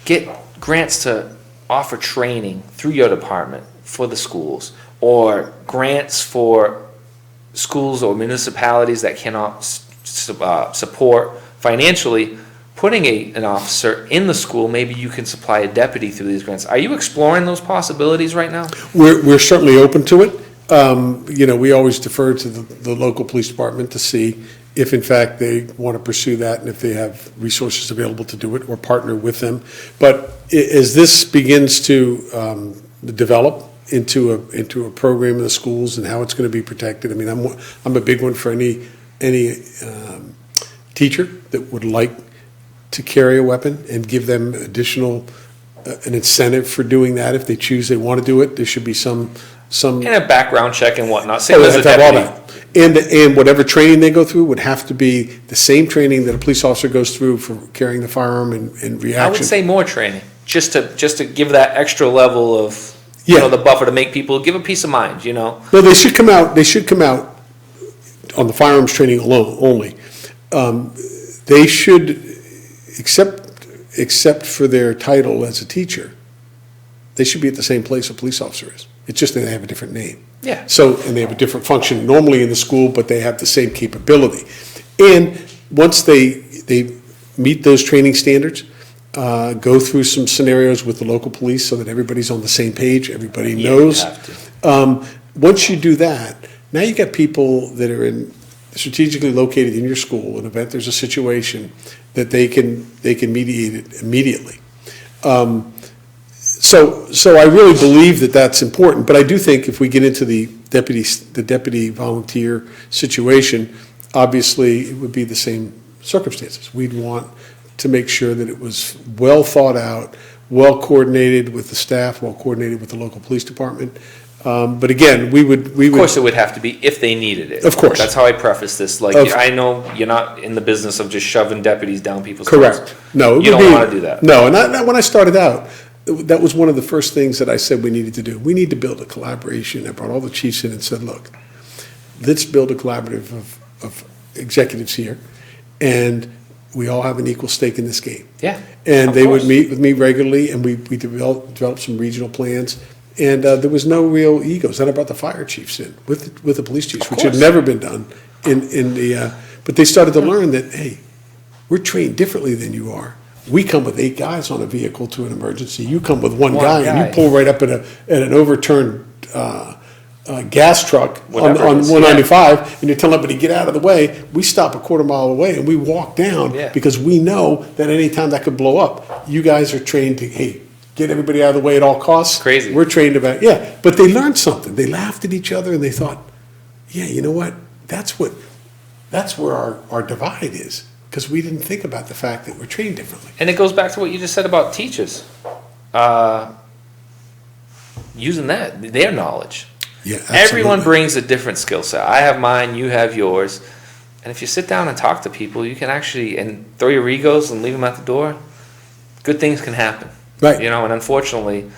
Get grants to offer training through your department for the schools, or grants for schools or municipalities that cannot support financially putting an officer in the school. Maybe you can supply a deputy through these grants. Are you exploring those possibilities right now? We're certainly open to it. We always defer to the local police department to see if in fact they want to pursue that and if they have resources available to do it, or partner with them. But as this begins to develop into a program in the schools and how it's going to be protected, I mean, I'm a big one for any teacher that would like to carry a weapon, and give them additional an incentive for doing that. If they choose they want to do it, there should be some And a background check and whatnot. Same as a have all deputy. that. And whatever training they go through would have to be the same training that a police officer goes through for carrying the firearm and reaction. I would say more training, just to give that extra level of the buffer to make people give a peace of mind. No, they should come out. They should come out on the firearms training alone only. They should, except for their title as a teacher, they should be at the same place a police officer is. It's just that they have a different name. Yeah. So, and they have a different function normally in the school, but they have the same capability. And once they meet those training standards, go through some scenarios with the local police so that everybody's on the same page, everybody knows. You have to. Once you do that, now you got people that are strategically located in your school. In the event there's a situation that they can mediate it immediately. So I really believe that that's important, but I do think if we get into the deputy volunteer situation, obviously it would be the same circumstances. We'd want to make sure that it was well thought out, well coordinated with the staff, well coordinated with the local police department. But again, we would. Of course, it would have to be if they needed it. Of course, that's how I preface this. I know you're not in the business of just shoving deputies down people's throats. Correct. No, you don't want to do that. No, and when I started out, that was one of the first things that I said we needed to do. We need to build a collaboration. I brought all the chiefs in and said, look, let's build a collaborative of executives here, and we all have an equal stake in this game. Yeah. And they would meet with me regularly, and we developed some regional plans. And there was no real egos. Then I brought the fire chiefs in with the police chiefs, which had never been done but they started to learn that, hey, we're trained differently than you are. We come with 8 guys on a vehicle to an emergency. You come with one One guy, and guy. you pull right up at an overturned gas truck on Whatever it is, 195, and you're telling everybody get out of the way. We stop a quarter mile away and we walk down Yeah. because we know that any time that could blow up, you guys are trained to, hey, get everybody out of the way at all costs. Crazy. We're trained about, yeah. But they learned something. They laughed at each other and they thought, yeah, you know what? That's where our divide is, because we didn't think about the fact that we're trained differently. And it goes back to what you just said about teachers. Using their knowledge. Yeah, absolutely. Everyone brings a different skill set. I have mine, you have yours. And if you sit down and talk to people, you can actually, and throw your egos and leave them at the door, good things can happen. Right. You know, and unfortunately,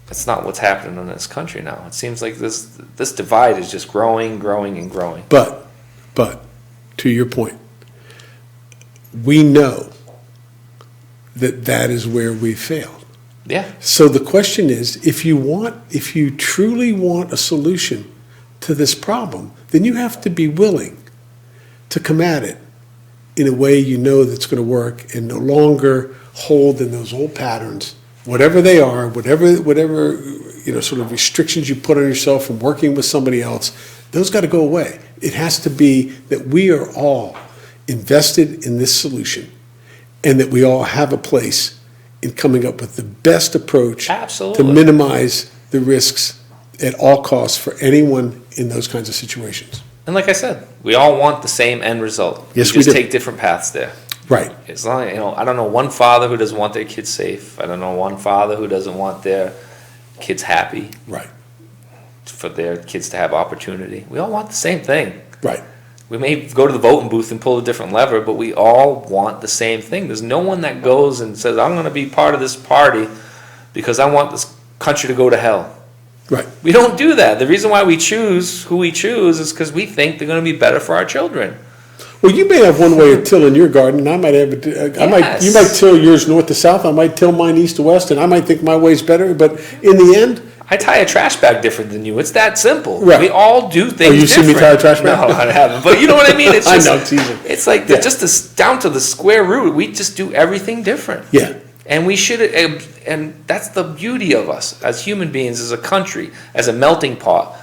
that's not what's happening in this country now. It seems like this divide is just growing, and growing. But to your point, we know that is where we failed. Yeah. So the question is, if you truly want a solution to this problem, then you have to be willing to come at it in a way you know that's going to work, and no longer hold in those old patterns, whatever they are, whatever sort of restrictions you put on yourself from working with somebody else. Those got to go away. It has to be that we are all invested in this solution, and that we all have a place in coming up with the best approach Absolutely. to minimize the risks at all costs for anyone in those kinds of situations. And like I said, we all want the same end result. Yes, we we just do. take different paths there. Right. As long, I don't know one father who doesn't want their kids safe. I don't know one father who doesn't want their kids happy, Right. for their kids to have opportunity. We all want the same thing. Right. We may go to the voting booth and pull a different lever, but we all want the same thing. There's no one that goes and says, I'm going to be part of this party because I want this country to go to hell. Right. We don't do that. The reason why we choose who we choose is because we think they're going to be better for our children. Well, you may have one way of tilling your garden, and I might have Yes. you might till yours north to south, I might till mine east to west, and I might think my way's better, but in the end, I tie a trash bag different than you. It's that simple. Right. We all do things you different. see me tie a trash bag? No, I haven't. But you know what I mean? It's I just, know, it's easy. It's like Yeah. just this, down to the square root. We just do everything different. Yeah. And we should, and that's the beauty of us as human beings, as a country, as a melting pot.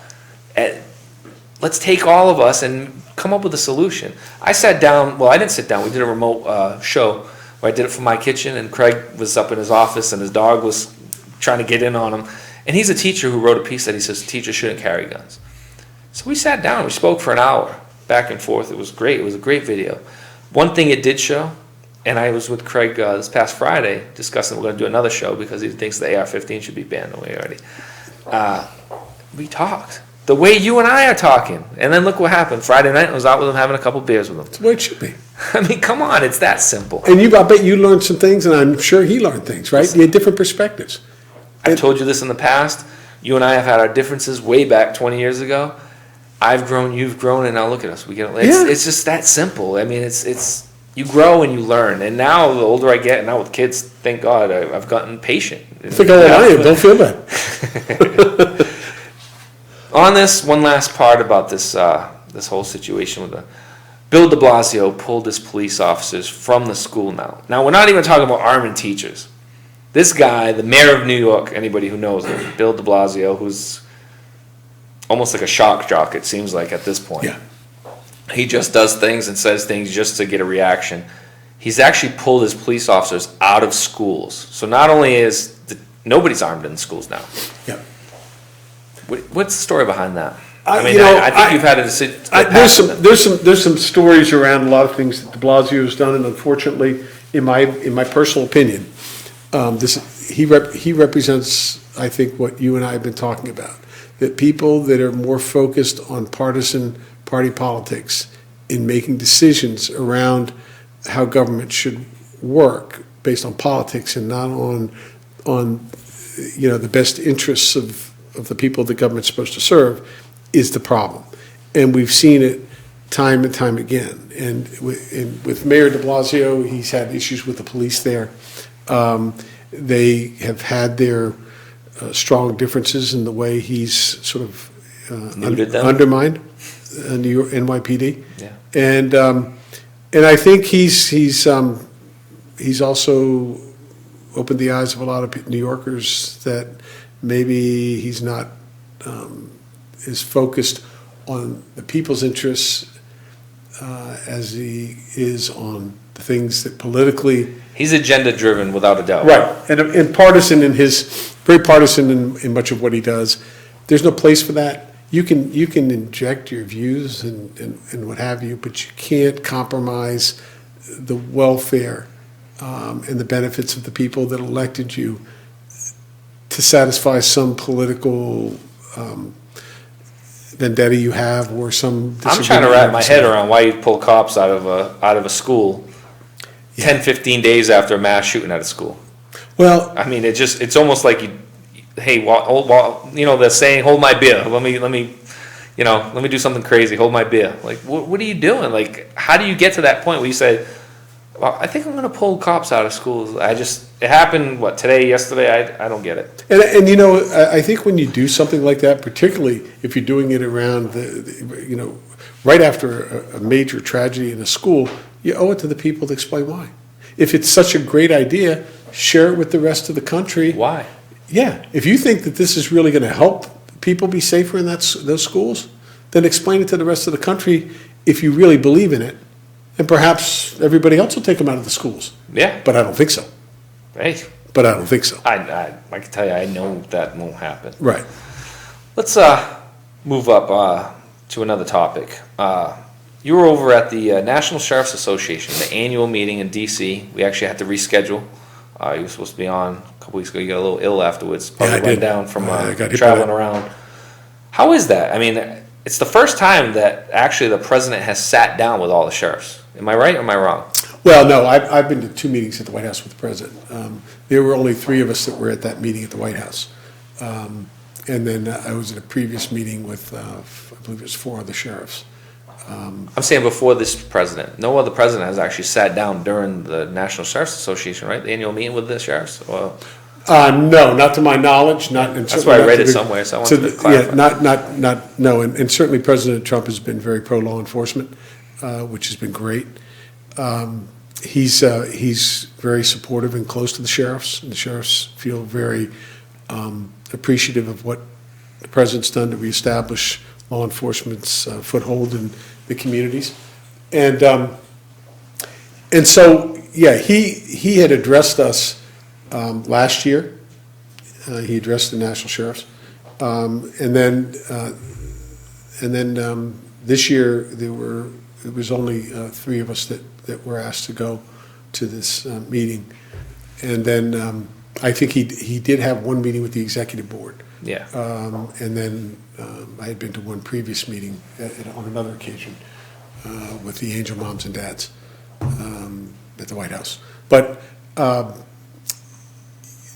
Let's take all of us and come up with a solution. I sat down, well, I didn't sit down. We did a remote show where I did it from my kitchen, and Craig was up in his office, and his dog was trying to get in on him. And he's a teacher who wrote a piece that he says teachers shouldn't carry guns. So we sat down, we spoke for an hour, back and forth. It was great. It was a great video. One thing it did show, and I was with Craig this past Friday discussing we're going to do another show because he thinks the AR-15 should be banned away already. We talked the way you and I are talking, and then look what happened. Friday night, I was out with him having a couple beers with him. That's the way it should be. I mean, come on, it's that simple. And I bet you learned some things, and I'm sure he learned things, right? You had different perspectives. I've told you this in the past. You and I have had our differences way back 20 years ago. I've grown, you've grown, and now look at us. It's just that simple. I mean, it's you grow and you learn. And now, the older I get, and now with kids, thank God, I've gotten patient. Think how old I am. Don't feel bad. On this, one last part about this this whole situation with Bill de Blasio pulled his police officers from the school now. Now, we're not even talking about arming teachers. This guy, the mayor of New York, anybody who knows him, Bill de Blasio, who's almost like a shock jock, it seems like at this point. Yeah. He just does things and says things just to get a reaction. He's actually pulled his police officers out of schools. So not only is nobody's armed in the schools now. Yeah. What's the story behind that? I think you've had a there's some stories around a lot of things that de Blasio has done, and unfortunately, in my personal opinion, he represents, I think, what you and I have been talking about. That people that are more focused on partisan party politics in making decisions around how government should work based on politics and not on the best interests of the people the government's supposed to serve is the problem. And we've seen it time and time again. And with Mayor de Blasio, he's had issues with the police there. They have had their strong differences in the way he's sort of undermined New York NYPD. Yeah. And I think he's he's also opened the eyes of a lot of New Yorkers that maybe he's not as focused on the people's interests as he is on the things that politically. He's agenda driven, without a doubt. Right, and partisan very partisan in much of what he does. There's no place for that. You can inject your views and what have you, but you can't compromise the welfare and the benefits of the people that elected you to satisfy some political vendetta you have or some. I'm trying to wrap my head around why you pull cops out of a school 10, 15 days after a mass shooting at a school. Well, I mean, it's almost like the saying, "Hold my beer." Let me do something crazy. Hold my beer. Like, what are you doing? Like, how do you get to that point where you say, "Well, I think I'm going to pull cops out of schools"? It happened. What, today, yesterday? I don't get it. And I think when you do something like that, particularly if you're doing it around right after a major tragedy in a school, you owe it to the people to explain why. If it's such a great idea, share it with the rest of the country. Why? Yeah. If you think that this is really going to help people be safer in those schools, then explain it to the rest of the country if you really believe in it. And perhaps everybody else will take them out of the schools. Yeah. But I don't think so. Hey. But I don't think so. I can tell you, I know that won't happen. Right. Let's move up to another topic. You were over at the National Sheriff's Association, the annual meeting in DC. We actually had to reschedule. You were supposed to be on a couple weeks ago. You got a little ill afterwards. Probably went down from traveling around. How is that? I mean, it's the first time that actually the president has sat down with all the sheriffs. Am I right or am I wrong? Well, no, I've been to 2 meetings at the White House with the president. There were only 3 of us that were at that meeting at the White House. And then I was at a previous meeting with, I believe it was 4 other sheriffs. I'm saying before this president. No other president has actually sat down during the National Sheriff's Association, right? The annual meeting with the sheriffs? Well, no, not to my knowledge. That's why I read it somewhere, so I wanted to clarify. Yeah, no, and certainly President Trump has been very pro-law enforcement, which has been great. He's very supportive and close to the sheriffs, and the sheriffs feel very appreciative of what the president's done to reestablish law enforcement's foothold in the communities, and so he had addressed us last year. He addressed the national sheriffs, and then this year it was only 3 of us that were asked to go to this meeting, and then I think he did have 1 meeting with the executive board. Yeah. And then I had been to 1 previous meeting on another occasion with the Angel Moms and Dads at the White House. But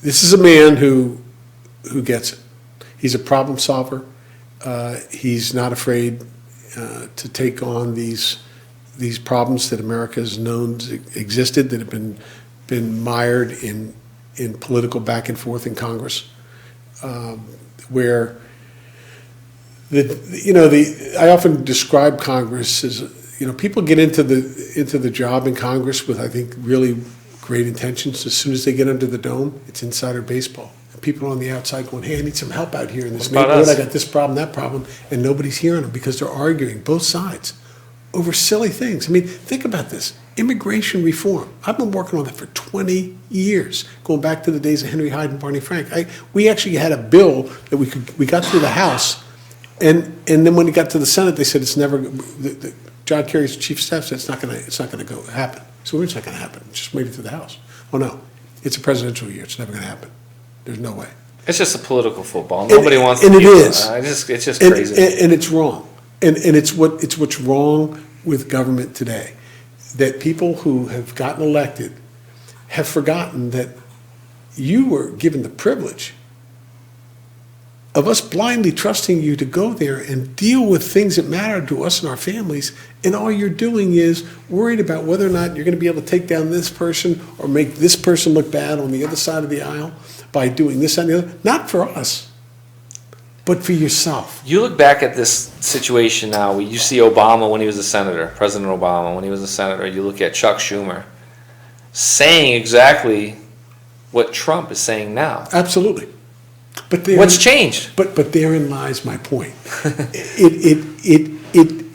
this is a man who gets it. He's a problem solver. He's not afraid to take on these problems that America has known existed, that have been mired in political back and forth in Congress. Where I often describe Congress as people get into the job in Congress with, I think, really great intentions. As soon as they get under the dome, it's insider baseball. And people on the outside going, "Hey, I need some help out here in this neighborhood. I got this problem, that problem," and nobody's hearing them because they're arguing both sides over silly things. I mean, think about this. Immigration reform. I've been working on that for 20 years, going back to the days of Henry Hyde and Barney Frank. We actually had a bill that we got through the House, and then when it got to the Senate, they said it's never. John Kerry's chief of staff said it's not going to happen. So it's not going to happen. Just made it through the House. Oh no, it's a presidential year. It's never going to happen. There's no way. It's just a political football. Nobody wants to. And it is. It's just crazy. And it's wrong. And it's what's wrong with government today. That people who have gotten elected have forgotten that you were given the privilege of us blindly trusting you to go there and deal with things that matter to us and our families, and all you're doing is worried about whether or not you're going to be able to take down this person or make this person look bad on the other side of the aisle by doing this and the other. Not for us, but for yourself. You look back at this situation now, you see Obama when he was a senator, President Obama when he was a senator, you look at Chuck Schumer. saying exactly what Trump is saying now. Absolutely. But What's changed? But therein lies my point. It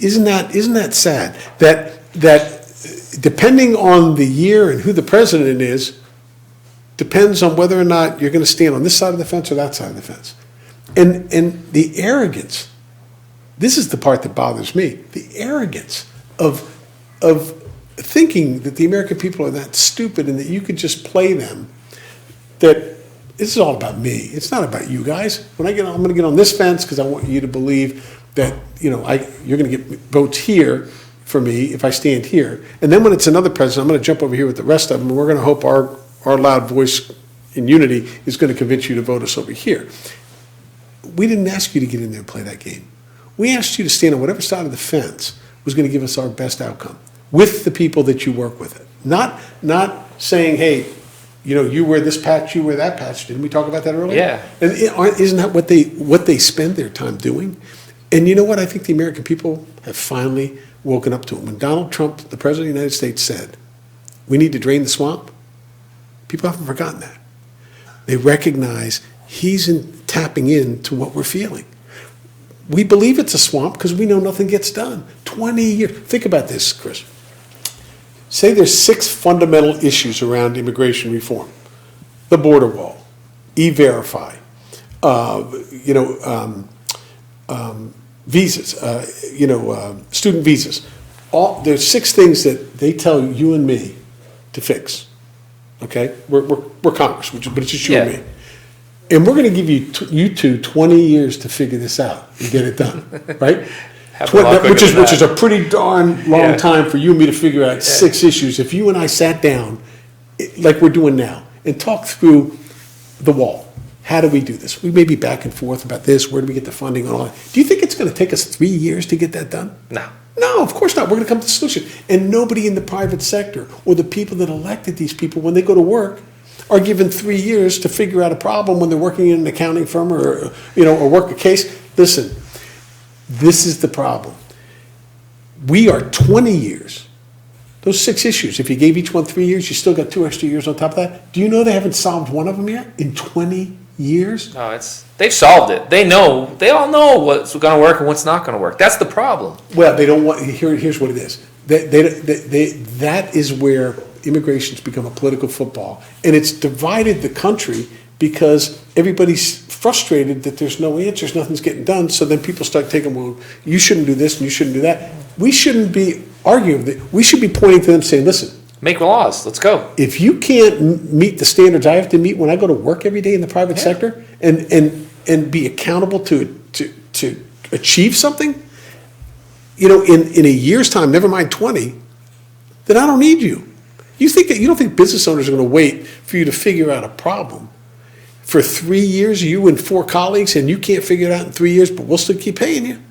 isn't that sad that depending on the year and who the president is, depends on whether or not you're going to stand on this side of the fence or that side of the fence. And the arrogance, this is the part that bothers me, the arrogance of thinking that the American people are that stupid and that you could just play them, that this is all about me. It's not about you guys. I'm going to get on this fence because I want you to believe that, you're going to get votes here for me if I stand here. And then when it's another president, I'm going to jump over here with the rest of them, and we're going to hope our loud voice in unity is going to convince you to vote us over here. We didn't ask you to get in there and play that game. We asked you to stand on whatever side of the fence was going to give us our best outcome with the people that you work with. Not saying, hey, you wear this patch, you wear that patch. Didn't we talk about that earlier? Yeah. And isn't that what they spend their time doing? And you know what? I think the American people have finally woken up to it. When Donald Trump, the President of the United States, said, we need to drain the swamp, people haven't forgotten that. They recognize he's tapping into what we're feeling. We believe it's a swamp because we know nothing gets done. 20 years. Think about this, Chris. Say there's 6 fundamental issues around immigration reform. The border wall, E-Verify, visas, student visas. There's 6 things that they tell you and me to fix. Okay? We're Congress, but it's just you and me. And we're going to give you two 20 years to figure this out and get it done, right? Which is a pretty darn long time for you and me to figure out 6 issues. If you and I sat down, like we're doing now, and talked through the wall, how do we do this? We may be back and forth about this. Where do we get the funding and all that? Do you think it's going to take us 3 years to get that done? No, of course not. We're going to come to a solution. And nobody in the private sector or the people that elected these people, when they go to work, are given 3 years to figure out a problem when they're working in an accounting firm or work a case. Listen, this is the problem. We are 20 years. Those 6 issues, if you gave each one 3 years, you still got 2 extra years on top of that. Do you know they haven't solved one of them yet in 20 years? No, they've solved it. They all know what's going to work and what's not going to work. That's the problem. Well, they don't want, here's what it is. That is where immigration's become a political football. And it's divided the country because everybody's frustrated that there's no answers, nothing's getting done. So then people start taking, well, you shouldn't do this and you shouldn't do that. We shouldn't be arguing that. We should be pointing to them saying, listen, make laws. Let's go. If you can't meet the standards I have to meet when I go to work every day in the private sector and be accountable to achieve something, in a year's time, never mind 20, then I don't need you. You don't think business owners are going to wait for you to figure out a problem for 3 years, you and 4 colleagues, and you can't figure it out in 3 years, but we'll still keep paying you?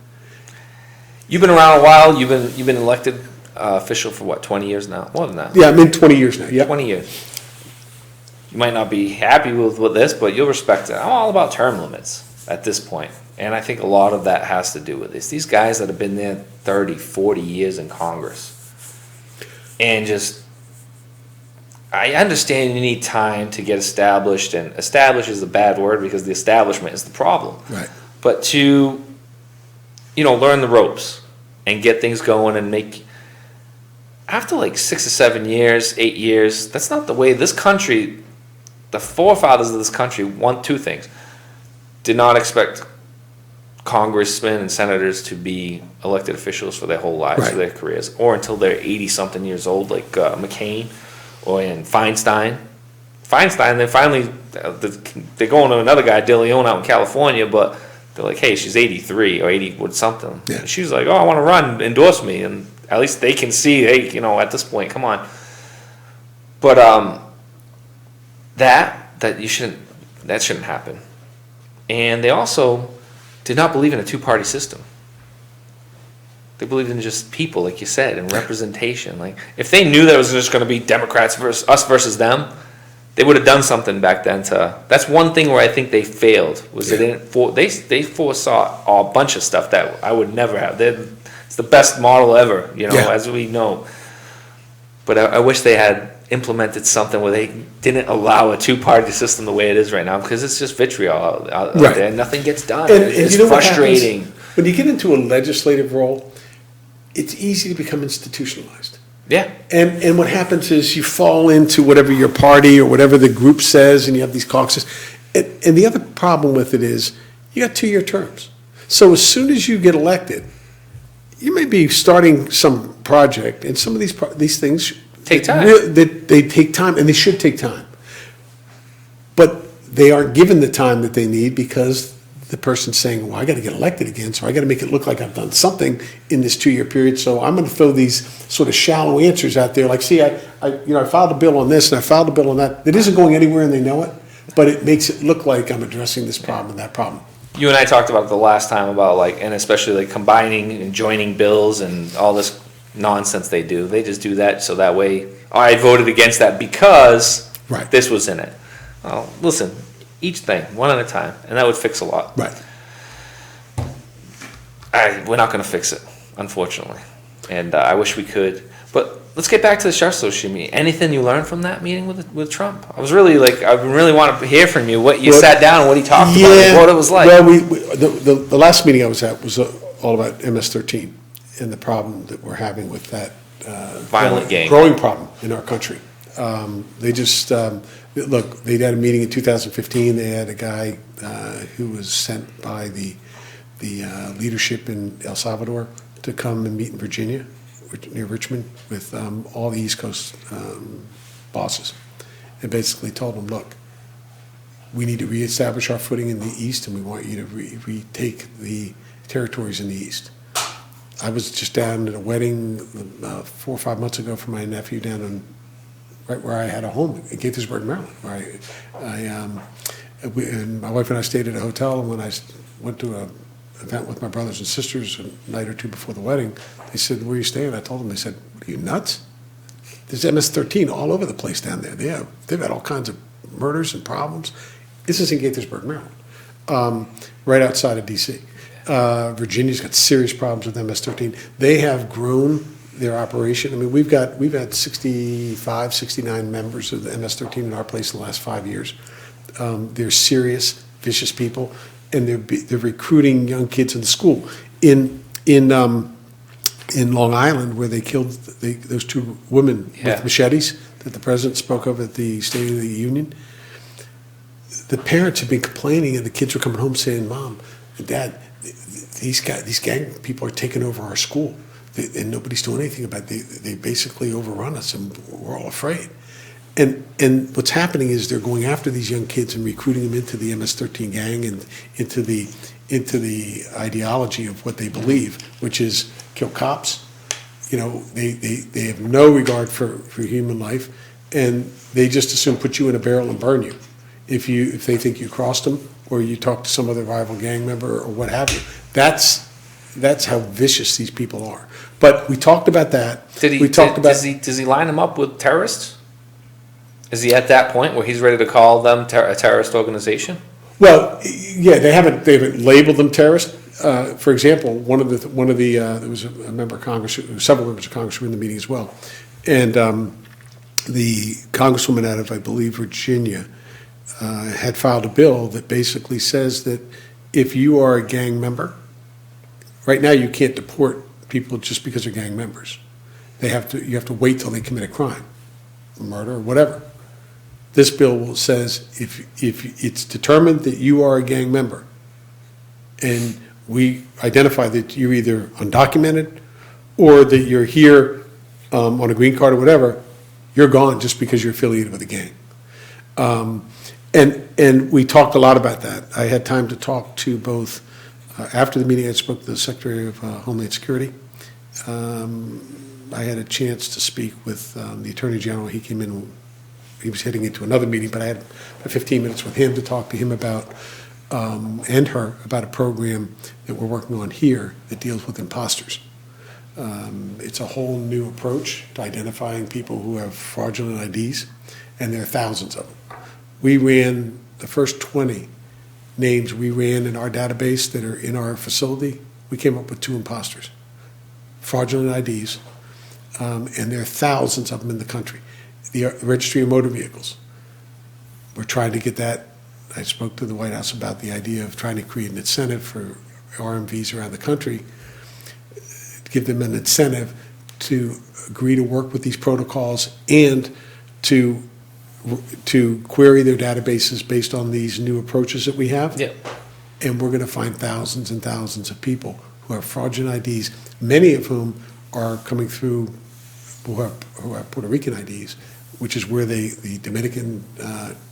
You've been around a while. You've been elected official for what, 20 years now? More than that. Yeah, I'm in 20 years now. Yeah, 20 years. You might not be happy with this, but you'll respect it. I'm all about term limits at this point, and I think a lot of that has to do with this. These guys that have been there 30, 40 years in Congress, and I understand you need time to get established, and establish is a bad word because the establishment is the problem. Right. But to, learn the ropes and get things going and make, after like 6 or 7 years, 8 years, that's not the way this country, the forefathers of this country want 2 things. Did not expect congressmen and senators to be elected officials for their whole lives, for their careers, or until they're 80-something years old, like McCain. Or in Feinstein, they finally, they're going to another guy, De Leon, out in California, but they're like, hey, she's 83 or 80 with something. Yeah. And she's like, oh, I want to run, endorse me. And at least they can see, hey, at this point, come on. But that shouldn't happen. And they also did not believe in a 2-party system. They believed in just people, like you said, and representation. Like, if they knew that it was just going to be Democrats versus us versus them, they would have done something back then. That's one thing where I think they failed, was they foresaw a bunch of stuff that I would never have. It's the best model ever, as we know. But I wish they had implemented something where they didn't allow a two-party system the way it is right now, because it's just vitriol out Right. there. Nothing gets done. And It's you know what happens? frustrating. When you get into a legislative role, it's easy to become institutionalized. Yeah. And what happens is you fall into whatever your party or whatever the group says, and you have these caucuses. And the other problem with it is you got 2-year terms. So as soon as you get elected, you may be starting some project, and some of these things Take time. They take time, and they should take time. But they aren't given the time that they need because the person's saying, well, I got to get elected again, so I got to make it look like I've done something in this 2-year period. So I'm going to throw these sort of shallow answers out there, like, see, I filed a bill on this and I filed a bill on that. That isn't going anywhere, and they know it, but it makes it look like I'm addressing this problem and that problem. You and I talked about it the last time about and especially combining and joining bills and all this nonsense they do. They just do that so that way, I voted against that because Right. this was in it. Well, listen, each thing, one at a time, and that would fix a lot. Right. We're not going to fix it, unfortunately, and I wish we could. But let's get back to the Sheriff's Association meeting. Anything you learned from that meeting with Trump? I really want to hear from you. What you sat down and what he talked about, what it was like. Well, the last meeting I was at was all about MS-13 and the problem that we're having with that Violent gang. growing problem in our country. They just look. They had a meeting in 2015. They had a guy who was sent by the leadership in El Salvador to come and meet in Virginia, near Richmond, with all the East Coast bosses, and basically told them, look, we need to reestablish our footing in the East, and we want you to retake the territories in the East. I was just down at a wedding 4 or 5 months ago for my nephew down right where I had a home in Gaithersburg, Maryland, where and my wife and I stayed at a hotel, and when I went to an event with my brothers and sisters a night or two before the wedding, they said, where are you staying? I told them, they said, are you nuts? There's MS-13 all over the place down there. They've had all kinds of murders and problems. This is in Gaithersburg, Maryland, right outside of DC. Virginia's got serious problems with MS-13. They have grown their operation. I mean, we've had 65, 69 members of the MS-13 in our place in the last 5 years. They're serious, vicious people, and they're recruiting young kids in the school. In Long Island, where they killed those 2 women with machetes that the president spoke of at the State of the Union, the parents have been complaining, and the kids were coming home saying, Mom and Dad, these gang people are taking over our school, and nobody's doing anything about it. They basically overrun us, and we're all afraid. And what's happening is they're going after these young kids and recruiting them into the MS-13 gang and into the ideology of what they believe, which is kill cops. You know, they have no regard for human life, and they just assume put you in a barrel and burn you if they think you crossed them or you talk to some other rival gang member or what have you. That's how vicious these people are. But we talked about that. Does he line them up with terrorists? Is he at that point where he's ready to call them a terrorist organization? Well, yeah, they haven't labeled them terrorists. For example, there was a member of Congress, several members of Congress were in the meeting as well, and the congresswoman out of, I believe, Virginia had filed a bill that basically says that if you are a gang member, right now you can't deport people just because they're gang members. You have to wait till they commit a crime, murder, or whatever. This bill says if it's determined that you are a gang member and we identify that you're either undocumented or that you're here on a green card or whatever, you're gone just because you're affiliated with a gang. And we talked a lot about that. I had time to talk to both, after the meeting I spoke to the Secretary of Homeland Security. I had a chance to speak with the Attorney General. He came in, he was heading into another meeting, but I had 15 minutes with him to talk to him about, and her, about a program that we're working on here that deals with imposters. It's a whole new approach to identifying people who have fraudulent IDs, and there are thousands of them. We ran the first 20 names we ran in our database that are in our facility. We came up with 2 imposters, fraudulent IDs, and there are thousands of them in the country. the registry of motor vehicles. We're trying to get that. I spoke to the White House about the idea of trying to create an incentive for RMVs around the country, give them an incentive to agree to work with these protocols and to query their databases based on these new approaches that we have. Yep. And we're going to find thousands and thousands of people who have fraudulent IDs, many of whom are coming through who have Puerto Rican IDs, which is where the Dominican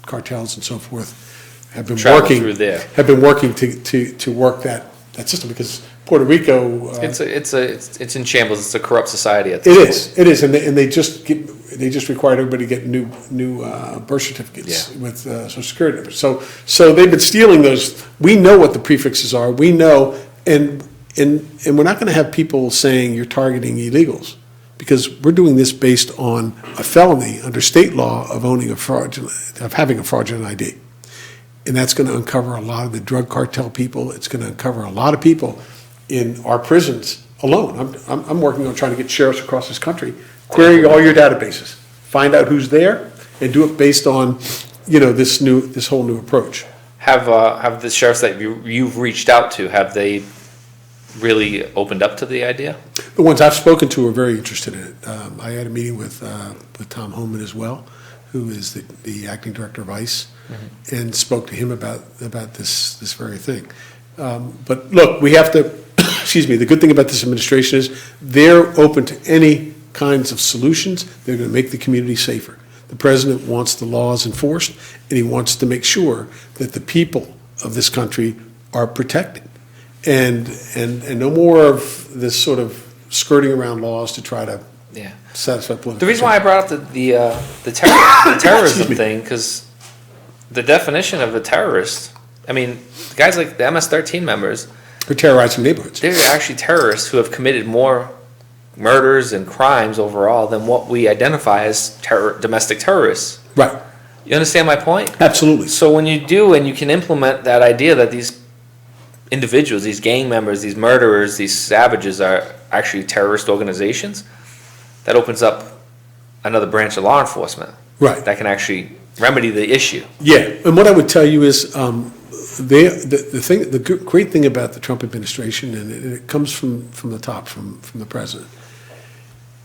cartels and so forth have been Travel working through there. Have been working to work that system, because Puerto Rico It's in shambles. It's a corrupt society at it this point. is, and they just required everybody to get new birth certificates with Social Security numbers. So they've been stealing those. We know what the prefixes are. We know, and we're not going to have people saying you're targeting illegals, because we're doing this based on a felony under state law of having a fraudulent ID, and that's going to uncover a lot of the drug cartel people. It's going to uncover a lot of people in our prisons alone. I'm working on trying to get sheriffs across this country, query all your databases, find out who's there, and do it based on this whole new approach. Have the sheriffs that you've reached out to, have they really opened up to the idea? The ones I've spoken to are very interested in it. I had a meeting with Tom Homan as well, who is the acting director of ICE, and spoke to him about this very thing. But look, we have to. Excuse me. The good thing about this administration is they're open to any kinds of solutions. They're going to make the community safer. The president wants the laws enforced, and he wants to make sure that the people of this country are protected. And no more of this sort of skirting around laws to try to satisfy political. The reason why I brought up the terrorism thing, because the definition of a terrorist, I mean, guys like the MS-13 members, they're terrorizing neighborhoods. They're actually terrorists who have committed more murders and crimes overall than what we identify as domestic terrorists. Right. You understand my point? Absolutely. So when you do, and you can implement that idea that these individuals, these gang members, these murderers, these savages are actually terrorist organizations, that opens up another branch of law enforcement. Right. That can actually remedy the issue. Yeah, and what I would tell you is the great thing about the Trump administration, and it comes from the top, from the president,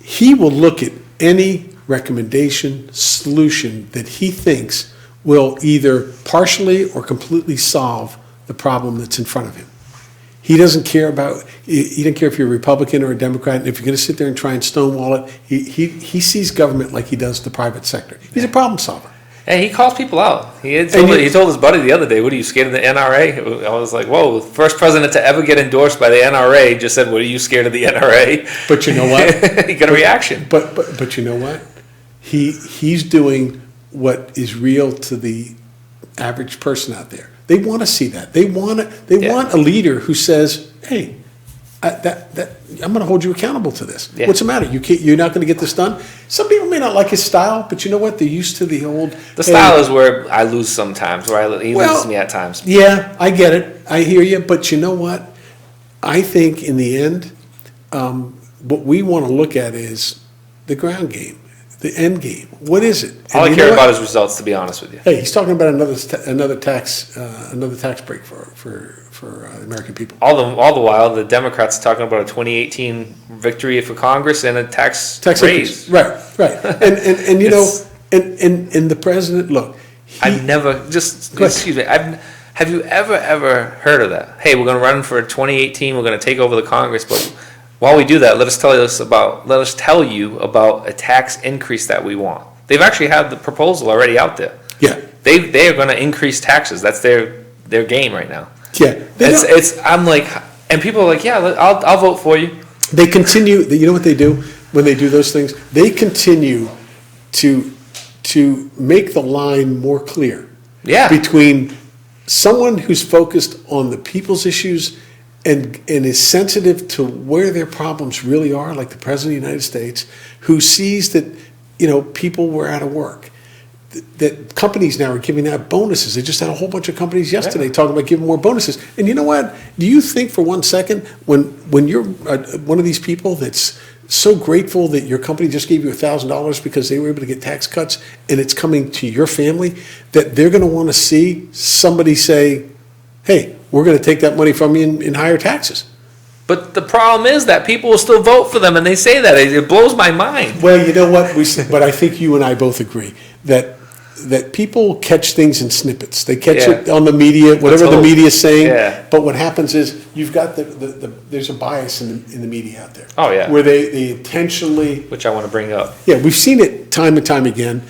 he will look at any recommendation, solution that he thinks will either partially or completely solve the problem that's in front of him. He doesn't care if you're a Republican or a Democrat, and if you're going to sit there and try and stonewall it, he sees government like he does the private sector. He's a problem solver. And he calls people out. He told his buddy the other day, "What are you scared of the NRA?" I was like, "Whoa!" First president to ever get endorsed by the NRA just said, "What are you scared of the NRA?" But you know what? He got a reaction. But you know what? He's doing what is real to the average person out there. They want to see that. They want a leader who says, "Hey, I'm going to hold you accountable to this. Yeah. What's the matter? You're not going to get this done." Some people may not like his style, but you know what? They're used to the old. The style is where I lose sometimes. He loses me at times. Yeah, I get it. I hear you. But you know what? I think in the end, what we want to look at is the ground game, the end game. What is it? All I care about is results, to be honest with you. Hey, he's talking about another tax break for the American people. All the while, the Democrats are talking about a 2018 victory for Congress and a tax raise. Right. And you know, and the president, look. Excuse me. Have you ever heard of that? Hey, we're going to run for 2018. We're going to take over the Congress, but while we do that, let us tell you about a tax increase that we want. They've actually had the proposal already out there. Yeah. They are going to increase taxes. That's their game right now. Yeah. I'm like, and people are like, yeah, I'll vote for you. They continue. You know what they do when they do those things? They continue to make the line more clear. Yeah. Between someone who's focused on the people's issues and is sensitive to where their problems really are, like the President of the United States, who sees that, people were out of work. that companies now are giving out bonuses. They just had a whole bunch of companies yesterday talking about giving more bonuses. And you know what? Do you think for one second when you're one of these people that's so grateful that your company just gave you $1,000 because they were able to get tax cuts and it's coming to your family, that they're going to want to see somebody say, hey, we're going to take that money from you in higher taxes? But the problem is that people will still vote for them, and they say that. It blows my mind. Well, you know what? But I think you and I both agree that people catch things in snippets. They catch it on the media, whatever the media is saying. Yeah. But what happens is you've got there's a bias in the media out there. Oh, yeah. Where they intentionally... Which I want to bring up. Yeah, we've seen it time and time again.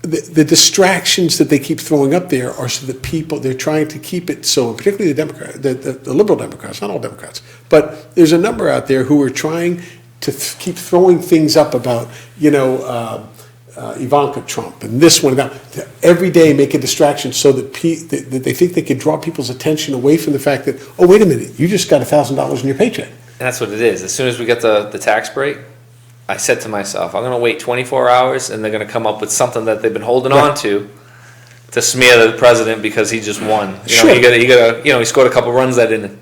The distractions that they keep throwing up there are so that people, they're trying to keep it so, particularly the liberal Democrats, not all Democrats, but there's a number out there who are trying to keep throwing things up about, Ivanka Trump and this one and that. Every day make a distraction so that that they think they can draw people's attention away from the fact that, oh, wait a minute, you just got $1,000 in your paycheck. And that's what it is. As soon as we get the tax break, I said to myself, I'm going to wait 24 hours and they're going to come up with something that they've been holding on to smear the president because he just won. He he scored a couple runs that didn't.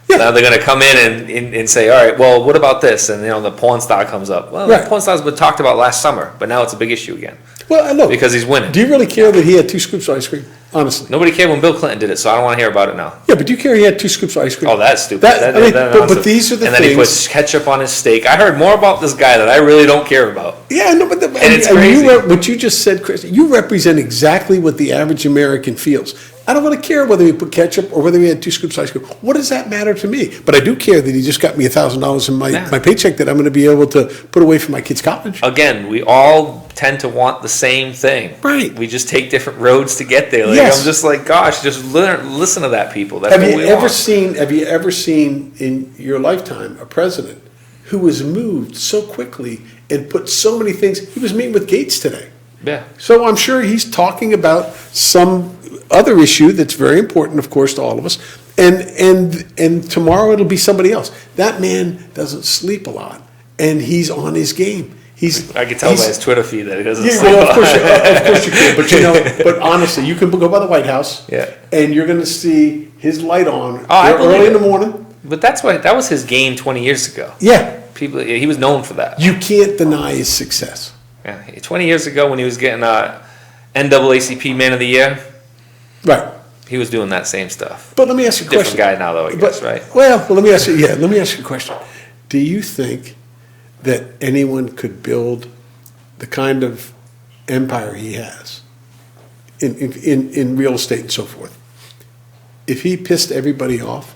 Yeah. Now they're going to come in and say, all right, well, what about this? And, the porn star comes up. Well, the porn star's been talked about last summer, but now it's a big issue again. Well, look. Because he's winning. Do you really care that he had 2 scoops of ice cream? Honestly. Nobody cared when Bill Clinton did it, so I don't want to hear about it now. Yeah, but do you care he had 2 scoops of ice cream? Oh, that's stupid. But these are the things. And then he puts ketchup on his steak. I heard more about this guy that I really don't care about. Yeah, no, but it's crazy. What you just said, Chris, you represent exactly what the average American feels. I don't really care whether he put ketchup or whether he had 2 scoops of ice cream. What does that matter to me? But I do care that he just got me $1,000 in my paycheck that I'm going to be able to put away for my kids' college. Again, we all tend to want the same thing. Right. We just take different roads to get there. I'm just like, gosh, just listen to that people. That's Have you ever seen in your lifetime a president who was moved so quickly and put so many things? He was meeting with Gates today. Yeah. So I'm sure he's talking about some other issue that's very important, of course, to all of us. And tomorrow it'll be somebody else. That man doesn't sleep a lot, and he's on his game. I can tell by his Twitter feed that he doesn't sleep well, a lot. of course you can. But honestly, you can go by the White House, and you're going to see his light on early in the morning. But that was his game 20 years ago. Yeah. He was known for that. You can't deny his success. Yeah. 20 years ago when he was getting NAACP Man of the Year, right? He was doing that same stuff. But let me ask you a question. Different guy now, though, I guess, right? Well, let me ask you a question. Do you think that anyone could build the kind of empire he has in real estate and so forth if he pissed everybody off?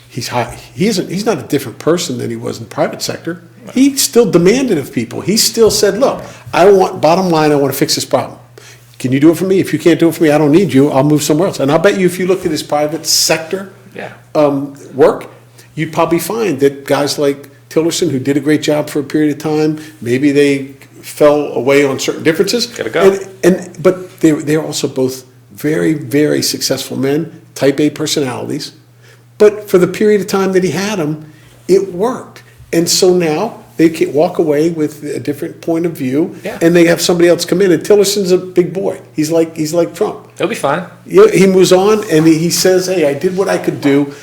He's not a different person than he was in the private sector. He still demanded of people. He still said, look, bottom line, I want to fix this problem. Can you do it for me? If you can't do it for me, I don't need you. I'll move somewhere else. And I'll bet you if you look at his private sector work, you'd probably find that guys like Tillerson, who did a great job for a period of time, maybe they fell away on certain differences. Gotta go. But they're also both very, very successful men, type A personalities. But for the period of time that he had them, it worked. And so now they can walk away with a different point of view, and they have somebody else come in. And Tillerson's a big boy. He's like Trump. He'll be fine. He moves on, and he says, hey, I did what I could do.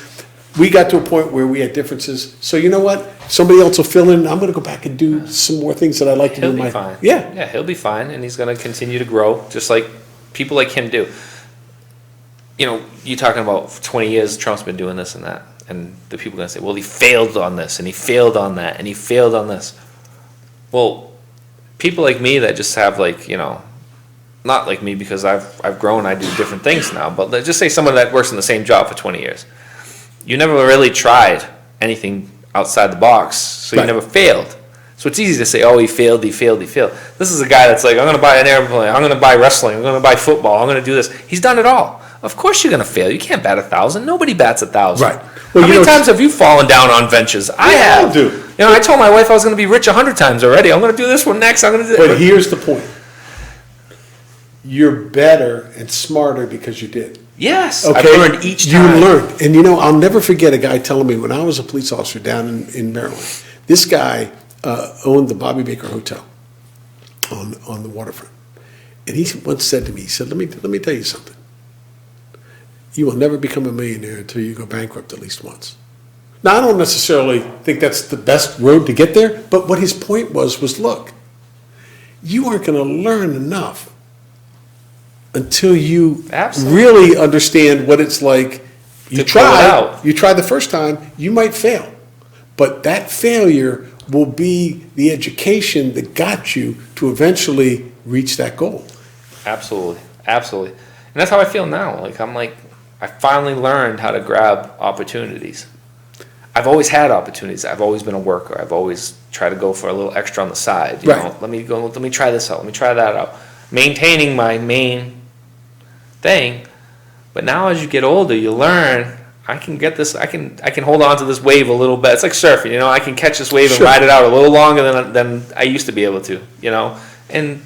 We got to a point where we had differences. So you know what? Somebody else will fill in. I'm going to go back and do some more things that I like to do. He'll be fine. Yeah, he'll be fine, and he's going to continue to grow, just like people like him do. You talking about 20 years, Trump's been doing this and that. And the people are going to say, well, he failed on this, and he failed on that, and he failed on this. Well, people like me that just have not like me because I've grown, I do different things now, but let's just say someone that works in the same job for 20 years. You never really tried anything outside the box, so you never failed. So it's easy to say, oh, he failed. This is a guy that's like, I'm going to buy an airplane, I'm going to buy wrestling, I'm going to buy football, I'm going to do this. He's done it all. Of course you're going to fail. You can't bat 1,000. Nobody bats 1,000. Right. Well, how many times have you fallen down on ventures? I have. I told my wife I was going to be rich 100 times already. I'm going to do this one next. I'm going to do. But here's the point. You're better and smarter because you did. Yes. Okay? I've learned each time. You learned. And I'll never forget a guy telling me when I was a police officer down in Maryland, this guy owned the Bobby Baker Hotel on the waterfront. And he once said to me, he said, let me tell you something. You will never become a millionaire until you go bankrupt at least once. Now, I don't necessarily think that's the best road to get there, but what his point was look, you aren't going to learn enough until you Absolutely. really understand what it's like. You To pull it out. you try the first time, you might fail. But that failure will be the education that got you to eventually reach that goal. Absolutely. Absolutely. And that's how I feel now. I finally learned how to grab opportunities. I've always had opportunities. I've always been a worker. I've always tried to go for a little extra on the side. You Right. know, let me try this out. Let me try that out. Maintaining my main thing. But now as you get older, you learn I can get this. I can hold on to this wave a little bit. It's like surfing, you know. I can catch this wave and Sure. ride it out a little longer than I used to be able to, you know. And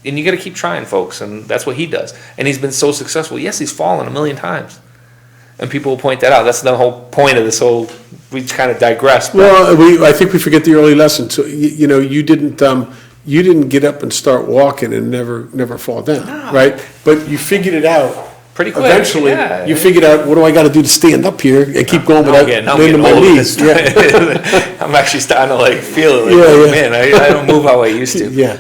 you got to keep trying, folks. And that's what he does. And he's been so successful. Yes, he's fallen a million times, and people will point that out. That's the whole point of this whole. We kind of digress. But Well, I think we forget the early lesson. So you didn't get up and start walking and never fall down, No. right? But you figured it out. pretty quick. Eventually, yeah. you figured out, what do I got to do to stand up here and keep going without I'm landing getting my old. knees? Yeah. I'm actually starting to feel it. Yeah. Man, I don't move how I used to. Yeah.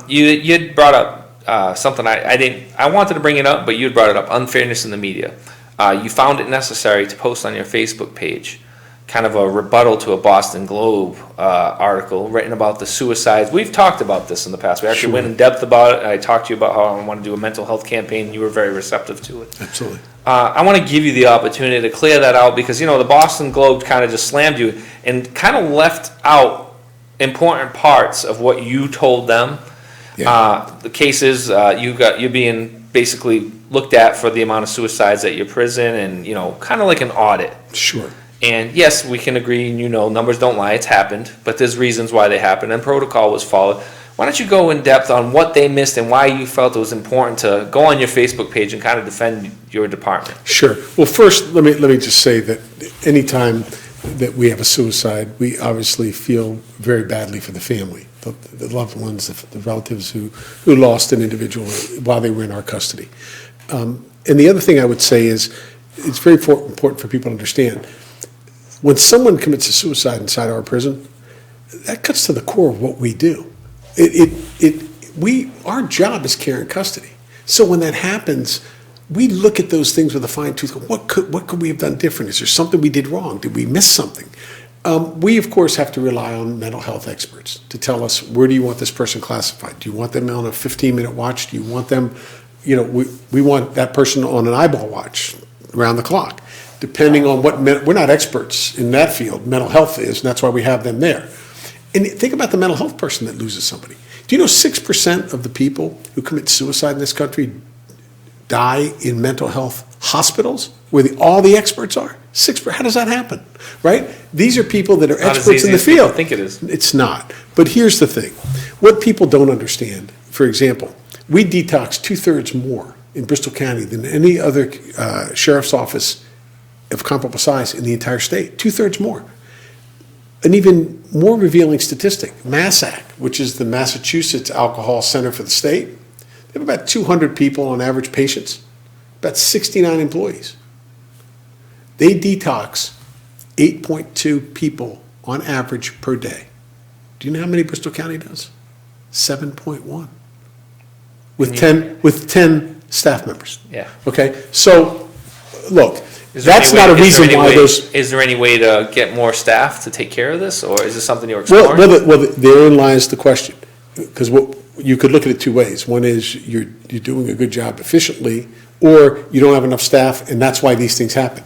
You had brought up something I wanted to bring it up, but you had brought it up: unfairness in the media. You found it necessary to post on your Facebook page kind of a rebuttal to a Boston Globe article written about the suicides. We've talked about this in the past. We actually went in depth about it. I talked to you about how I want to do a mental health campaign. You were very receptive to it. Absolutely. I want to give you the opportunity to clear that out because, the Boston Globe kind of just slammed you and kind of left out important parts of what you told them. Yeah. The cases, you're being basically looked at for the amount of suicides at your prison and, kind of like an audit. Sure. And yes, we can agree, numbers don't lie, it's happened, but there's reasons why they happened, and protocol was followed. Why don't you go in depth on what they missed and why you felt it was important to go on your Facebook page and kind of defend your department? Sure. Well, first, let me just say that anytime that we have a suicide, we obviously feel very badly for the family, the loved ones, the relatives who lost an individual while they were in our custody. And the other thing I would say is it's very important for people to understand. When someone commits a suicide inside our prison, that cuts to the core of what we do. Our job is care and custody. So when that happens, we look at those things with a fine tooth. What could we have done different? Is there something we did wrong? Did we miss something? We of course have to rely on mental health experts to tell us, where do you want this person classified? Do you want them on a 15-minute watch? Do you want them? We want that person on an eyeball watch around the clock. Depending on we're not experts in that field, mental health is, and that's why we have them there. And think about the mental health person that loses somebody. Do you know 6% of the people who commit suicide in this country die in mental health hospitals where all the experts are? 6%. How does that happen, right? These are people that are experts in the field. I think it is. It's not. But here's the thing. What people don't understand, for example, we detox 2/3 more in Bristol County than any other sheriff's office of comparable size in the entire state, 2/3 more. An even more revealing statistic, MASSAC, which is the Massachusetts Alcohol Center for the state, they have about 200 people on average patients, about 69 employees. They detox 8.2 people on average per day. Do you know how many Bristol County does? 7.1. With 10 staff members. Yeah. Okay, so look, Is there that's any way- not a is there reason any why way- those. Is there any way to get more staff to take care of this, or is this something you're exploring? Well, therein lies the question, because you could look at it two ways. One is you're doing a good job efficiently, or you don't have enough staff, and that's why these things happen.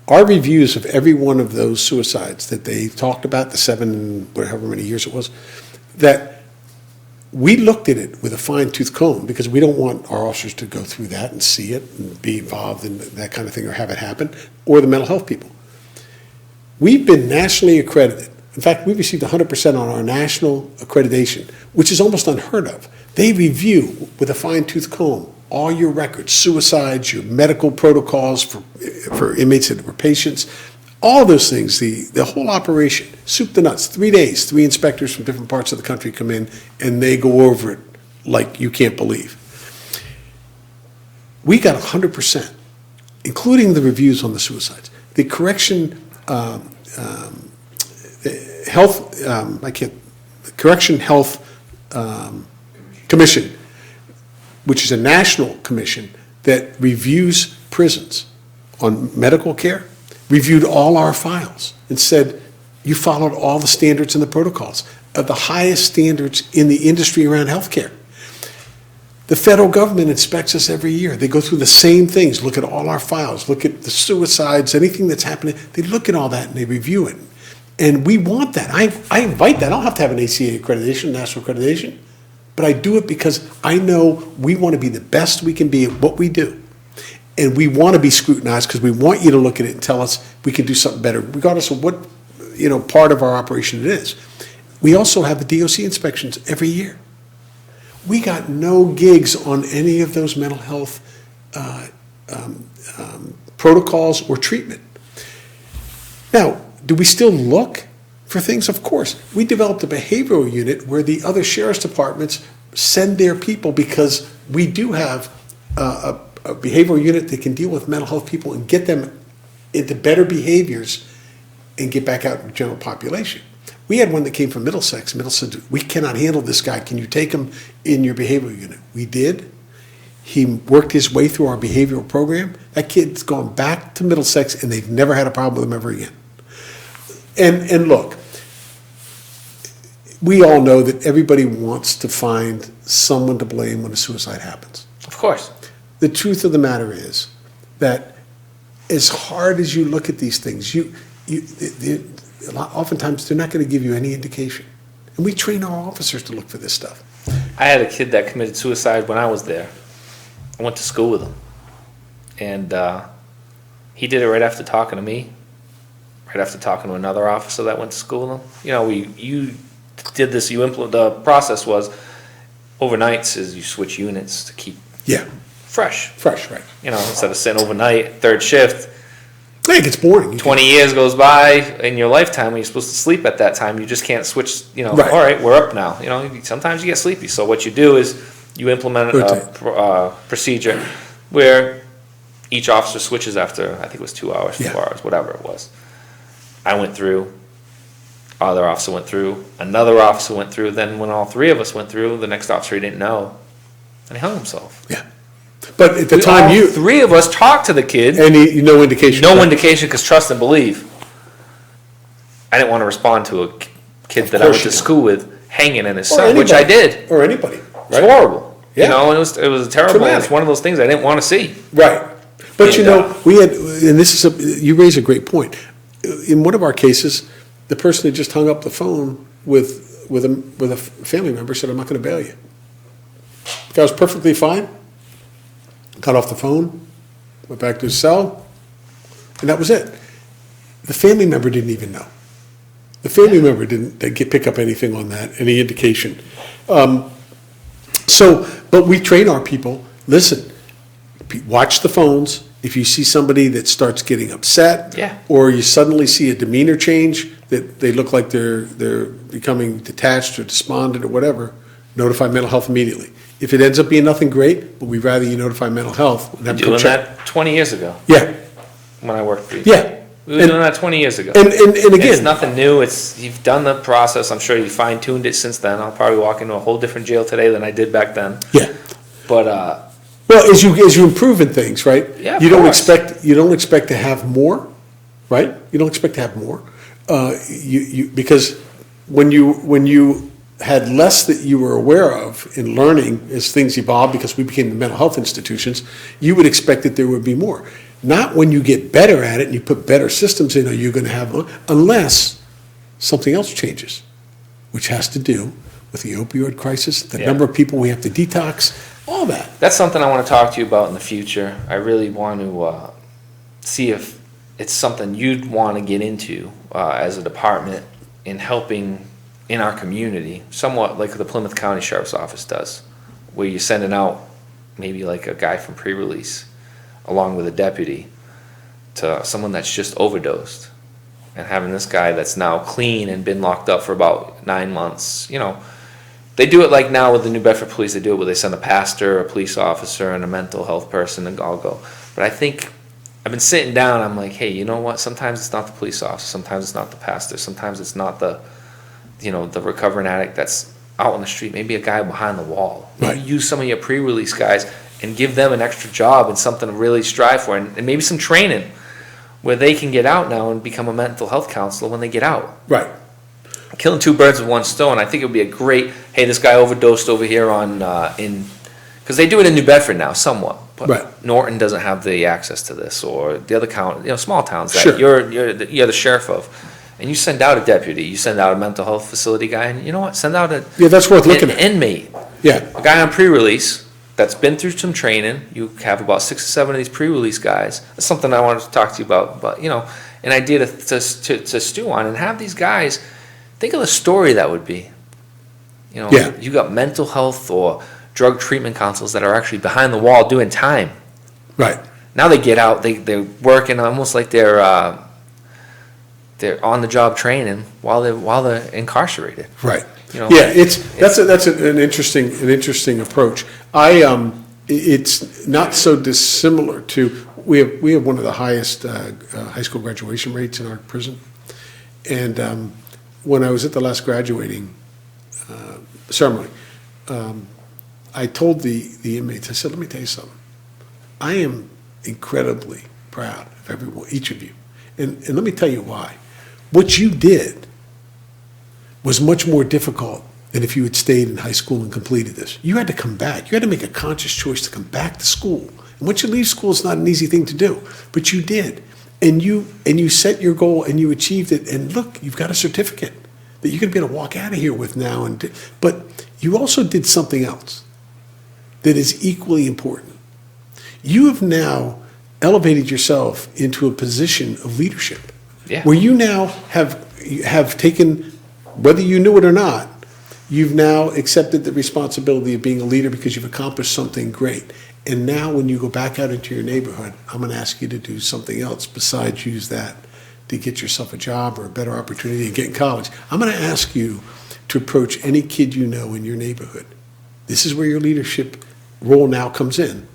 Our reviews of every one of those suicides that they talked about, the 7, however many years it was, that we looked at it with a fine-tooth comb because we don't want our officers to go through that and see it and be involved in that kind of thing or have it happen, or the mental health people. We've been nationally accredited. In fact, we've received 100% on our national accreditation, which is almost unheard of. They review with a fine-tooth comb all your records, suicides, your medical protocols for inmates that were patients, all those things, the whole operation, soup to nuts, 3 days, 3 inspectors from different parts of the country come in and they go over it like you can't believe. we got 100%, including the reviews on the suicides. The correction health commission, which is a national commission that reviews prisons on medical care, reviewed all our files and said, you followed all the standards and the protocols of the highest standards in the industry around healthcare. The federal government inspects us every year. They go through the same things, look at all our files, look at the suicides, anything that's happening. They look at all that and they review it. And we want that. I invite that. I don't have to have an ACA accreditation, national accreditation, but I do it because I know we want to be the best we can be at what we do. And we want to be scrutinized because we want you to look at it and tell us we can do something better, regardless of what part of our operation it is. We also have the DOC inspections every year. We got no gigs on any of those mental health protocols or treatment. Now, do we still look for things? Of course. We developed a behavioral unit where the other sheriff's departments send their people because we do have a behavioral unit that can deal with mental health people and get them into better behaviors and get back out in the general population. We had one that came from Middlesex. Middlesex said, we cannot handle this guy. Can you take him in your behavioral unit? We did. He worked his way through our behavioral program. That kid's gone back to Middlesex, and they've never had a problem with him ever again. And look, we all know that everybody wants to find someone to blame when a suicide happens. Of course. The truth of the matter is that as hard as you look at these things, oftentimes they're not going to give you any indication. And we train our officers to look for this stuff. I had a kid that committed suicide when I was there. I went to school with him. And he did it right after talking to me, right after talking to another officer that went to school with him. You know, you did this, the process was overnights is you switch units to keep fresh, right. You know, instead of sitting overnight, third shift. I think it's boring. 20 years goes by in your lifetime when you're supposed to sleep at that time. You just can't switch, Right. All right, we're up now. You know, sometimes you get sleepy. So what you do is you implement a procedure where each officer switches after, I think it was 2 hours, 4 hours, whatever it was. I went through, other officer went through, another officer went through, then when all three of us went through, the next officer he didn't know, and he hung himself. Yeah. But at the time all three of us talked to the kid. And no indication. No indication because trust and believe. I didn't want to respond to a kid that I went to school with hanging in his cell, which I did. Or anybody. Right? It's horrible. Yeah. You know, and it was terrible. Traumatic. It's one of those things I didn't want to see. Right. But we had, and you raise a great point. In one of our cases, the person had just hung up the phone with a family member, said, I'm not going to bail you. The guy was perfectly fine. Got off the phone, went back to his cell, and that was it. The family member didn't even know. The family member didn't pick up anything on that, any indication. But we train our people, listen, watch the phones. If you see somebody that starts getting upset, or you suddenly see a demeanor change, that they look like they're becoming detached or despondent or whatever, notify mental health immediately. If it ends up being nothing great, but we'd rather you notify mental health. We were doing that 20 years ago. Yeah. When I worked for you. Yeah. We were doing that 20 years ago. And again. It's nothing new. You've done the process. I'm sure you fine-tuned it since then. I'll probably walk into a whole different jail today than I did back then. Yeah. But, well, as you improve in things, right? Yeah, you don't expect to have more, right? You don't expect to have more. Because when you had less that you were aware of in learning as things evolved, because we became the mental health institutions, you would expect that there would be more. Not when you get better at it and you put better systems in, are you going to have more, unless something else changes, which has to do with the opioid crisis, the number of people we have to detox, all that. That's something I want to talk to you about in the future. I really want to see if it's something you'd want to get into as a department in helping in our community, somewhat like the Plymouth County Sheriff's Office does, where you're sending out maybe like a guy from pre-release along with a deputy to someone that's just overdosed, and having this guy that's now clean and been locked up for about 9 months, They do it like now with the New Bedford Police. They do it where they send a pastor, a police officer, and a mental health person, and all go. But I think I've been sitting down. I'm like, hey, you know what? Sometimes it's not the police officer. Sometimes it's not the pastor. Sometimes it's not the recovering addict that's out on the street. Maybe a guy behind the wall. Maybe Right. use some of your pre-release guys and give them an extra job and something to really strive for, and maybe some training where they can get out now and become a mental health counselor when they get out. Right. Killing two birds with one stone. I think it would be a great, hey, this guy overdosed over here on, because they do it in New Bedford now, somewhat. But Right. Norton doesn't have the access to this, or the other small towns that Sure. you're the sheriff of. And you send out a deputy, you send out a mental health facility guy, and you know what? Send out Yeah, that's worth looking an at. inmate, Yeah. a guy on pre-release that's been through some training. You have about 6 or 7 of these pre-release guys. That's something I wanted to talk to you about. But an idea to stew on, and have these guys think of the story that would be. Yeah. You got mental health or drug treatment counselors that are actually behind the wall doing time. Right. Now they get out, they're working almost like they're on the job training while they're incarcerated. Right. You know, Yeah, that's an interesting approach. It's not so dissimilar to, we have one of the highest high school graduation rates in our prison. And when I was at the last graduating ceremony, I told the inmates, I said, let me tell you something. I am incredibly proud of each of you. And let me tell you why. What you did was much more difficult than if you had stayed in high school and completed this. You had to come back. You had to make a conscious choice to come back to school. And once you leave school, it's not an easy thing to do, but you did. And you set your goal and you achieved it. And look, you've got a certificate that you're going to be able to walk out of here with now. But you also did something else that is equally important. You have now elevated yourself into a position of leadership. Yeah. Where you now have taken, whether you knew it or not, you've now accepted the responsibility of being a leader because you've accomplished something great. And now when you go back out into your neighborhood, I'm going to ask you to do something else besides use that to get yourself a job or a better opportunity to get in college. I'm going to ask you to approach any kid you know in your neighborhood. This is where your leadership role now comes in.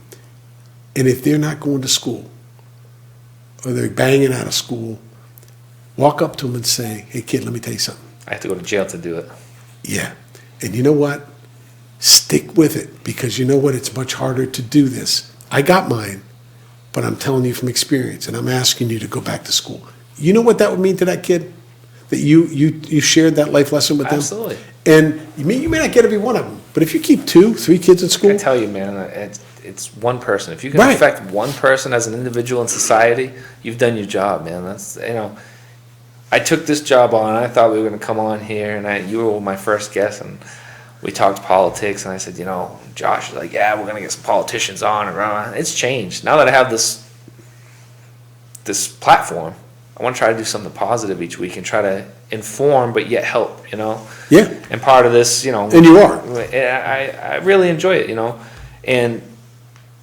And if they're not going to school or they're banging out of school, walk up to them and say, hey, kid, let me tell you something. I have to go to jail to do it. Yeah. And you know what? Stick with it, because you know what? It's much harder to do this. I got mine, but I'm telling you from experience, and I'm asking you to go back to school. You know what that would mean to that kid? That you shared that life lesson with them? Absolutely. And you may not get every one of them, but if you keep 2, 3 kids in school, I tell you, man, it's one person. If you can Right. affect one person as an individual in society, you've done your job, man. That's I took this job on. I thought we were going to come on here, and you were my first guest, and we talked politics. And I said, Josh is like, yeah, we're going to get some politicians on. And it's changed now that I have this platform. I want to try to do something positive each week and try to inform, but yet help. Yeah. And part of this, And you are. I really enjoy it, and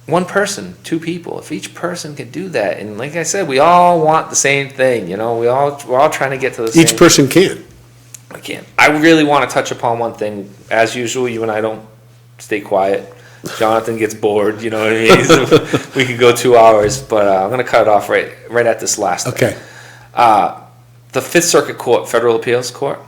one person, 2 people, if each person could do that, and like I said, we all want the same thing, we're all trying to get to the same. Each person can. I can't. I really want to touch upon one thing. As usual, you and I don't stay quiet. Jonathan gets bored, you know what I mean? So we could go 2 hours, but I'm going to cut it off right at this last thing. Okay. The Fifth Circuit Court, Federal Appeals Court,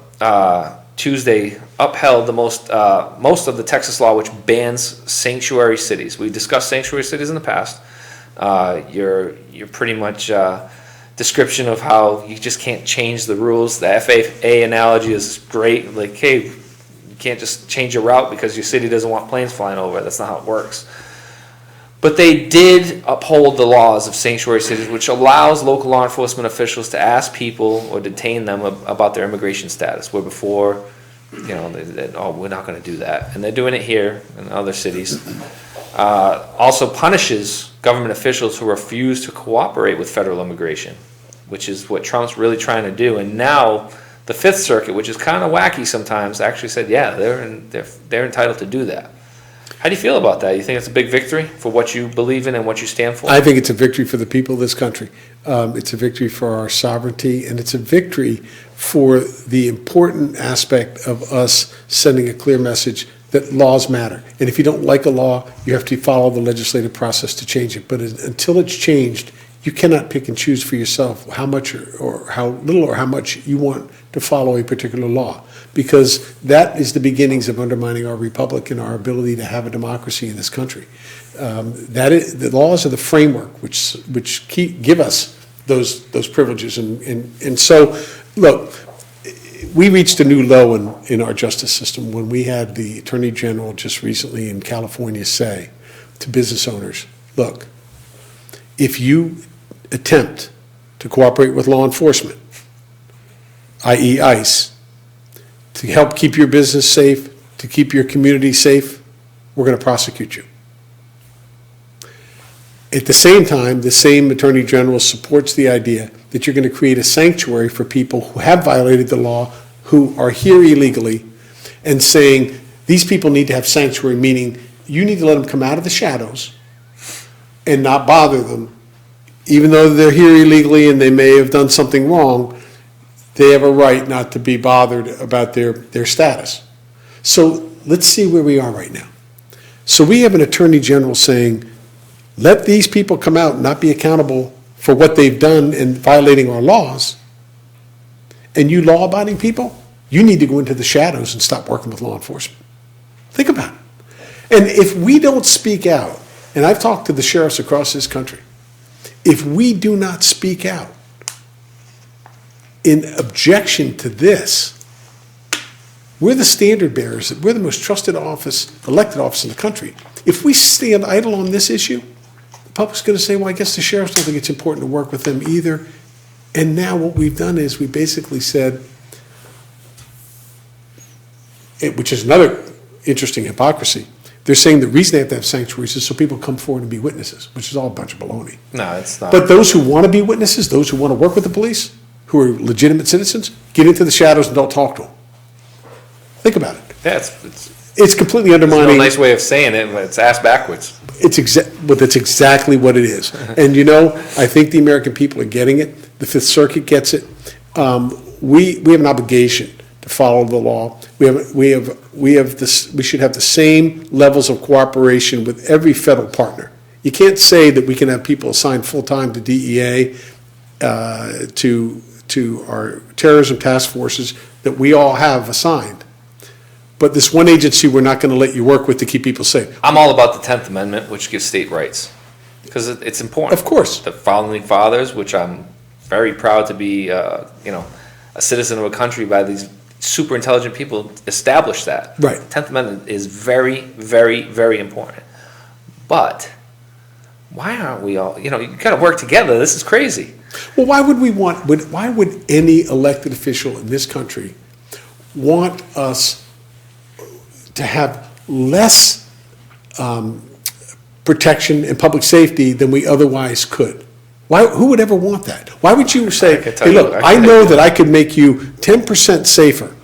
Tuesday upheld the most of the Texas law which bans sanctuary cities. We discussed sanctuary cities in the past. Your pretty much description of how you just can't change the rules. The FAA analogy is great. Like, hey, you can't just change your route because your city doesn't want planes flying over. That's not how it works. But they did uphold the laws of sanctuary cities, which allows local law enforcement officials to ask people or detain them about their immigration status, where before, we're not going to do that. And they're doing it here in other cities. Also punishes government officials who refuse to cooperate with federal immigration, which is what Trump's really trying to do. And now the Fifth Circuit, which is kind of wacky sometimes, actually said, yeah, they're entitled to do that. How do you feel about that? You think it's a big victory for what you believe in and what you stand for? I think it's a victory for the people of this country. It's a victory for our sovereignty, and it's a victory for the important aspect of us sending a clear message that laws matter. And if you don't like a law, you have to follow the legislative process to change it. But until it's changed, you cannot pick and choose for yourself how much or how little or how much you want to follow a particular law, because that is the beginnings of undermining our republic and our ability to have a democracy in this country. The laws are the framework which give us those privileges. And so, look, we reached a new low in our justice system when we had the Attorney General just recently in California say to business owners, look, if you attempt to cooperate with law enforcement, i.e. ICE, to help keep your business safe, to keep your community safe, we're going to prosecute you. At the same time, the same Attorney General supports the idea that you're going to create a sanctuary for people who have violated the law, who are here illegally, and saying these people need to have sanctuary, meaning you need to let them come out of the shadows and not bother them. Even though they're here illegally and they may have done something wrong, they have a right not to be bothered about their status. So let's see where we are right now. So we have an Attorney General saying, let these people come out and not be accountable for what they've done in violating our laws. And you law-abiding people, you need to go into the shadows and stop working with law enforcement. Think about it. And if we don't speak out, and I've talked to the sheriffs across this country, if we do not speak out in objection to this, we're the standard bearers, we're the most trusted elected office in the country. If we stand idle on this issue, the public's going to say, well, I guess the sheriffs don't think it's important to work with them either. And now what we've done is we basically said, which is another interesting hypocrisy, they're saying the reason they have to have sanctuaries is so people come forward and be witnesses, which is all a bunch of baloney. No, it's not. But those who want to be witnesses, those who want to work with the police, who are legitimate citizens, get into the shadows and don't talk to them. Think about it. Yeah, It's completely there's undermining. no nice way of saying it, but it's ass backwards. That's exactly what it is. And you know, I think the American people are getting it. The Fifth Circuit gets it. We have an obligation to follow the law. We should have the same levels of cooperation with every federal partner. You can't say that we can have people assigned full-time to DEA, to our terrorism task forces that we all have assigned. But this one agency we're not going to let you work with to keep people safe. I'm all about the 10th Amendment, which gives state rights, because it's important. Of course. The Founding Fathers, which I'm very proud to be, a citizen of a country by these super intelligent people, established that. Right. The 10th Amendment is very, very, very important. But why aren't we all, you got to work together. This is crazy. Well, why would any elected official in this country want us to have less protection and public safety than we otherwise could? Who would ever want that? Why would you say, hey, look, I know that I could make you 10% safer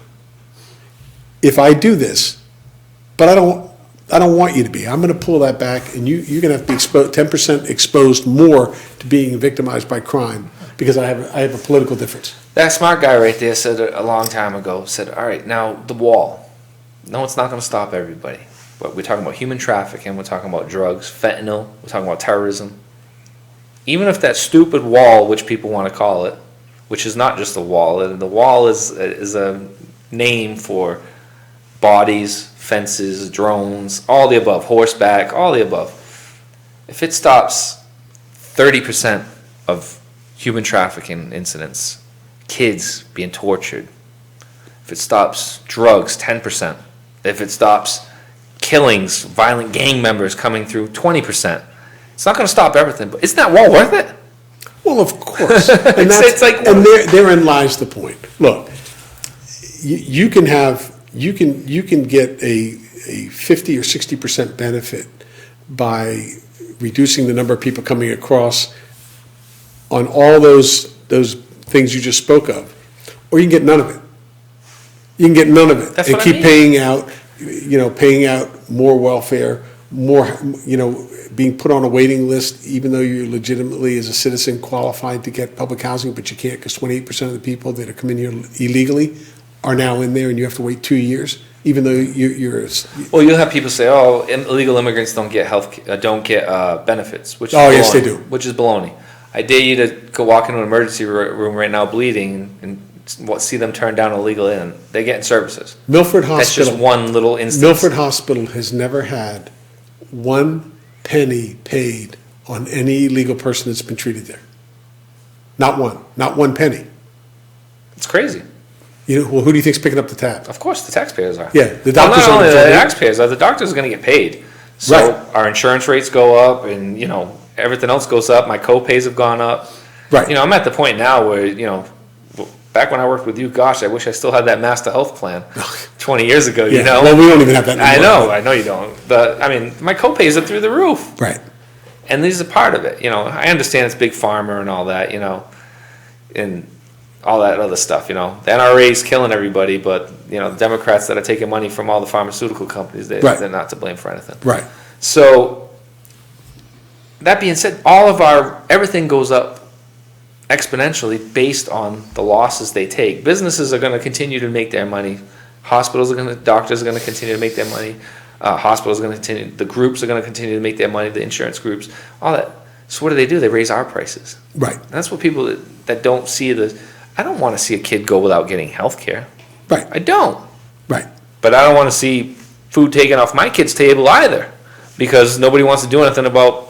if I do this, but I don't want you to be. I'm going to pull that back, and you're going to have to be 10% exposed more to being victimized by crime because I have a political difference. That smart guy right there said a long time ago, all right, now the wall. No, it's not going to stop everybody. But we're talking about human trafficking, we're talking about drugs, fentanyl, we're talking about terrorism. Even if that stupid wall, which people want to call it, which is not just a wall, the wall is a name for bodies, fences, drones, all the above, horseback, all the above. If it stops 30% of human trafficking incidents, kids being tortured, if it stops drugs, 10%, if it stops killings, violent gang members coming through, 20%, it's not going to stop everything, but isn't that wall worth it? Well, of course. And and therein lies the point. Look, you can get a 50 or 60% benefit by reducing the number of people coming across on all those things you just spoke of, or you can get none of it. You can get none of it and keep paying out more welfare, more, being put on a waiting list, even though you're legitimately as a citizen qualified to get public housing, but you can't because 28% of the people that are coming here illegally are now in there, and you have to wait 2 years, even though you're. Well, you'll have people say, "Oh, illegal immigrants don't get benefits," which is Oh, baloney, yes, they do. Which is baloney. I dare you to go walk into an emergency room right now, bleeding, and see them turn down illegal in. They're getting services. Milford That's Hospital. just one little instance. Milford Hospital has never had 1 penny paid on any illegal person that's been treated there. Not one penny. It's crazy. Well, who do you think's picking up the tab? Of course, the taxpayers are. Yeah, the doctors not only are. the taxpayers are. The doctors are going to get paid. So Right. our insurance rates go up, and everything else goes up. My co-pays have gone up. Right. I'm at the point now where back when I worked with you, gosh, I wish I still had that Master Health plan 20 years ago. Yeah. Well, we don't even have that anymore. I know you don't. But my co-pays are through the roof. Right. And these are part of it. I understand it's big pharma and all that. And all that other stuff. The NRA is killing everybody, but the Democrats that are taking money from all the pharmaceutical companies, they're not to blame for anything. Right. So that being said, everything goes up exponentially based on the losses they take. Businesses are going to continue to make their money. Doctors are going to continue to make their money. Hospitals are going to continue. The groups are going to continue to make their money. The insurance groups, all that. So what do? They raise our prices. Right. And that's what people that don't see I don't want to see a kid go without getting health care. Right. I don't. Right. But I don't want to see food taken off my kid's table either, because nobody wants to do anything about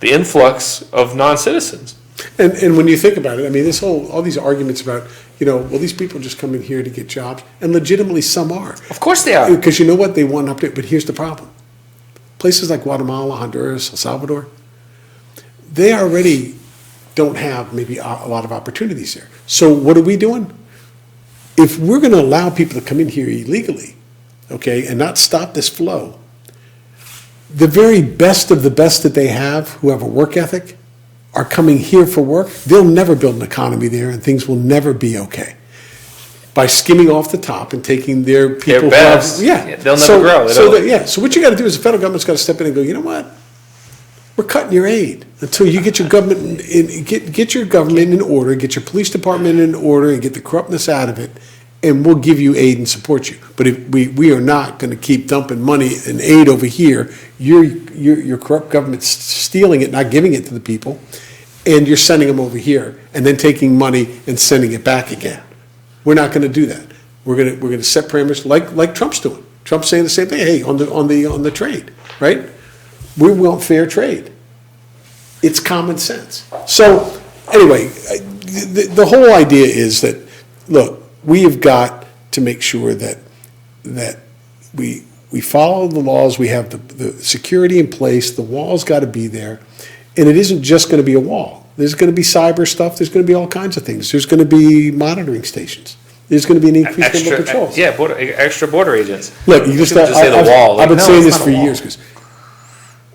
the influx of non-citizens. And when you think about it, all these arguments about, these people just come in here to get jobs, and legitimately some are. Of course they are. Because you know what? They want up to, but here's the problem. Places like Guatemala, Honduras, El Salvador, they already don't have maybe a lot of opportunities there. So what are we doing? If we're going to allow people to come in here illegally, okay, and not stop this flow, the very best of the best that they have, who have a work ethic, are coming here for work. They'll never build an economy there, and things will never be okay. By skimming off the top and taking their people, their best. They'll never grow. So what you got to do is the federal government's got to step in and go, you know what? We're cutting your aid until you get your government get your government in order, get your police department in order, and get the corruptness out of it, and we'll give you aid and support you. But if we are not going to keep dumping money and aid over here. Your corrupt government's stealing it, not giving it to the people, and you're sending them over here, and then taking money and sending it back again. We're not going to do that. We're going to set parameters like Trump's doing. Trump's saying the same thing. Hey, on the trade, right? We want fair trade. It's common sense. So anyway, the whole idea is that, look, we have got to make sure that we follow the laws. We have the security in place. The wall's got to be there, and it isn't just going to be a wall. There's going to be cyber stuff. There's going to be all kinds of things. There's going to be monitoring stations. There's going to be an increased number of patrols. Yeah, extra border agents. Look, you just say the wall. I've been saying this not for a wall. years, because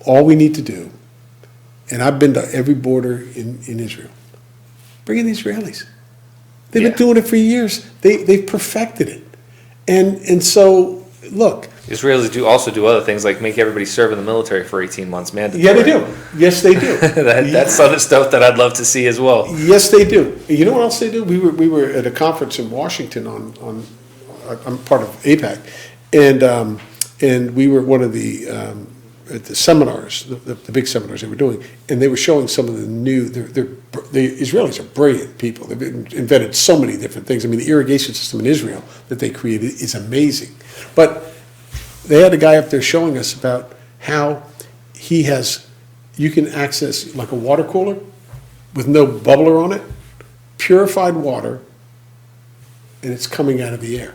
all we need to do, and I've been to every border in Israel, bring in the Israelis. They've been doing it for years. They've perfected it. And so, look. Israelis also do other things, like make everybody serve in the military for 18 months mandatory. Yeah, they do. Yes, they do. That's other stuff that I'd love to see as well. Yes, they do. You know what else they do? We were at a conference in Washington I'm part of APAC, and we were one of the at the seminars, the big seminars they were doing, and they were showing some of the new. The Israelis are brilliant people. They've invented so many different things. I mean, the irrigation system in Israel that they created is amazing. But they had a guy up there showing us about how you can access like a water cooler with no bubbler on it, purified water, and it's coming out of the air.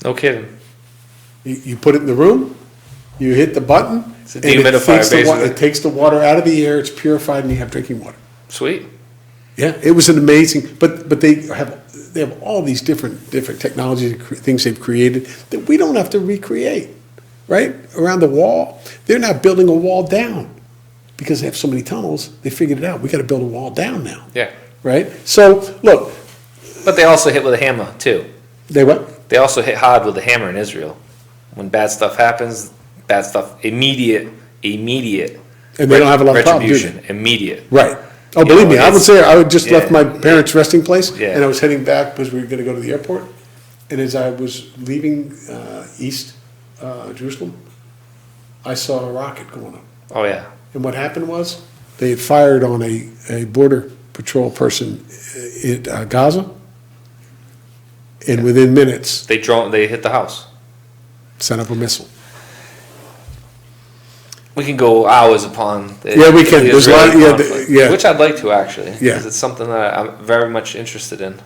No kidding. You put it in the room. You hit the button, it's a dehumidifier, basically. It takes the water out of the air, it's purified, and you have drinking water. Sweet. Yeah, it was an amazing, but they have all these different technologies and things they've created that we don't have to recreate, right? Around the wall, they're not building a wall down because they have so many tunnels, they figured it out. We got to build a wall down now. Yeah. Right? So, look. But they also hit with a hammer, too. They what? They also hit hard with a hammer in Israel. When bad stuff happens, bad stuff. Immediate. And they don't have a lot of problems, do retribution. Immediate. Right. Oh, You believe know, me, I would it's- say, I just yeah. left my parents' resting place, Yeah. and I was heading back because we were gonna go to the airport. And as I was leaving, East, Jerusalem, I saw a rocket going up. Oh yeah. And what happened was, they had fired on a border patrol person in Gaza, and within minutes, They hit the house. sent up a missile. We can go hours upon. Yeah, we can. the There's a lot- Israeli yeah, conflict, yeah. which I'd like to actually. Yeah. Because it's something that I'm very much interested in.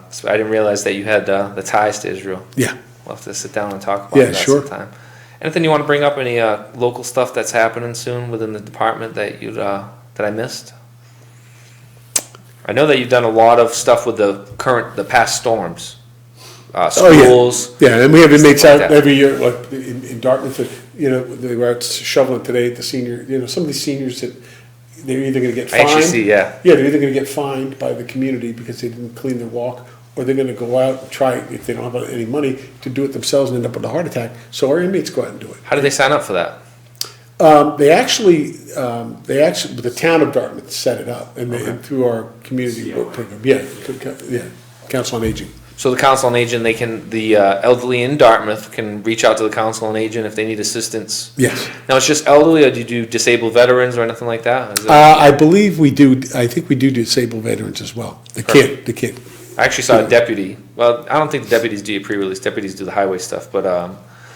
So I didn't realize that you had the ties to Israel. Yeah. We'll have to sit down and talk about Yeah, that sure. sometime. Anything you want to bring up? Any local stuff that's happening soon within the department that that I missed? I know that you've done a lot of stuff with the past storms. Schools. Oh, yeah, and we have inmates Stuff out like that. every year, like in Dartmouth, they were out shoveling today at the senior, some of these seniors that, they're either gonna get I actually fined. see, yeah. Yeah, they're either gonna get fined by the community because they didn't clean their walk, or they're gonna go out and try, if they don't have any money, to do it themselves and end up with a heart attack. So our inmates go out and do it. How did they sign up for that? They actually, the town of Dartmouth set it up, and and through our community work program, yeah, Council on Aging. So the council on aging, the elderly in Dartmouth can reach out to the council on aging if they need assistance. Yes. Now it's just elderly, or do you do disabled veterans or anything like that? Is it- I believe we do, I think we do disabled veterans as well. They can't. I actually saw a deputy. Well, I don't think the deputies do pre-release. Deputies do the highway stuff, but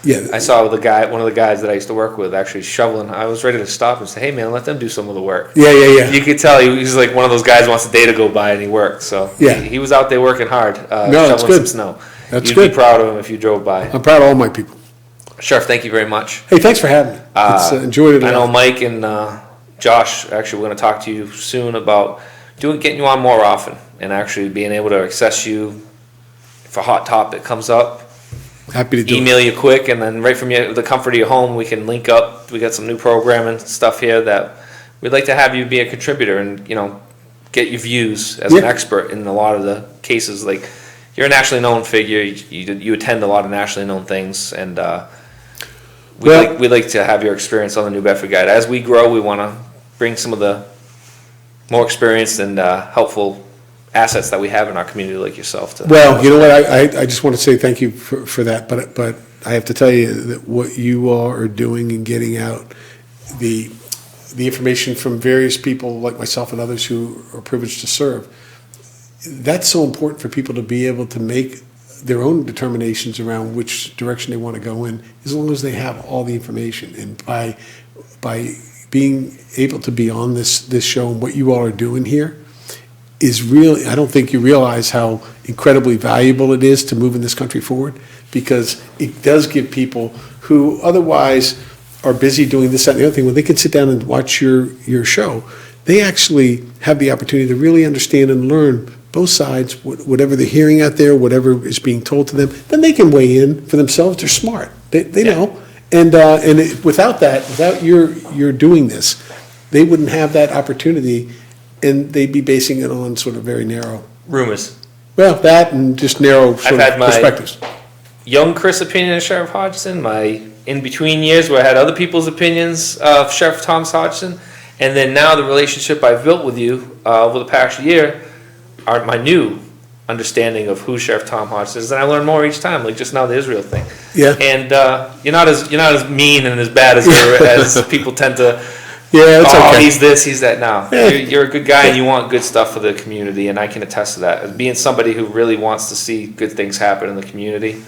Yeah. I saw one of the guys that I used to work with actually shoveling. I was ready to stop and say, "Hey, man, let them do some of the work." Yeah. You could tell he was like one of those guys who wants the day to go by and he worked. So Yeah. he was out there working hard, that's shoveling good. some snow. That's You'd good. be proud of him if you drove by. I'm proud of all my people. Sheriff, thank you very much. Hey, thanks for having me. Enjoyed it a I know lot. Mike and Josh, actually, we're going to talk to you soon about getting you on more often and actually being able to access you if a hot topic comes up. Happy to do it. Email you quick, and then right from the comfort of your home, we can link up. We got some new programming stuff here that we'd like to have you be a contributor and get your views as an Yeah. expert in a lot of the cases. Like you're a nationally known figure, you attend a lot of nationally known things, and we'd like to have your experience on the New Bedford Guide. As we grow, we want to bring some of the more experienced and helpful assets that we have in our community, like yourself. Well, you know what, I just want to say thank you for that, but I have to tell you that what you all are doing and getting out the information from various people like myself and others who are privileged to serve, that's so important for people to be able to make their own determinations around which direction they want to go in, as long as they have all the information. And by being able to be on this show and what you all are doing here is really, I don't think you realize how incredibly valuable it is to moving this country forward, because it does give people who otherwise are busy doing this, that, and the other thing, when they can sit down and watch your show, they actually have the opportunity to really understand and learn both sides, whatever they're hearing out there, whatever is being told to them. Then they can weigh in for themselves. They're smart. They know. And without that, without your doing this, they wouldn't have that opportunity, and they'd be basing it on sort of very narrow. Rumors. Well, that and just narrow sort had of my- perspectives. Young Chris opinion of Sheriff Hodgson, my in-between years where I had other people's opinions of Sheriff Thomas Hodgson, and then now the relationship I've built with you over the past year are my new understanding of who Sheriff Tom Hodgson is, and I learn more each time. Like just now, the Israel thing. Yeah. And you're not as mean and as bad as people tend to. Yeah, it's okay. He's this, he's that. Now Yeah. you're a good guy and you want good stuff for the community, and I can attest to that. As being somebody who really wants to see good things happen in the community,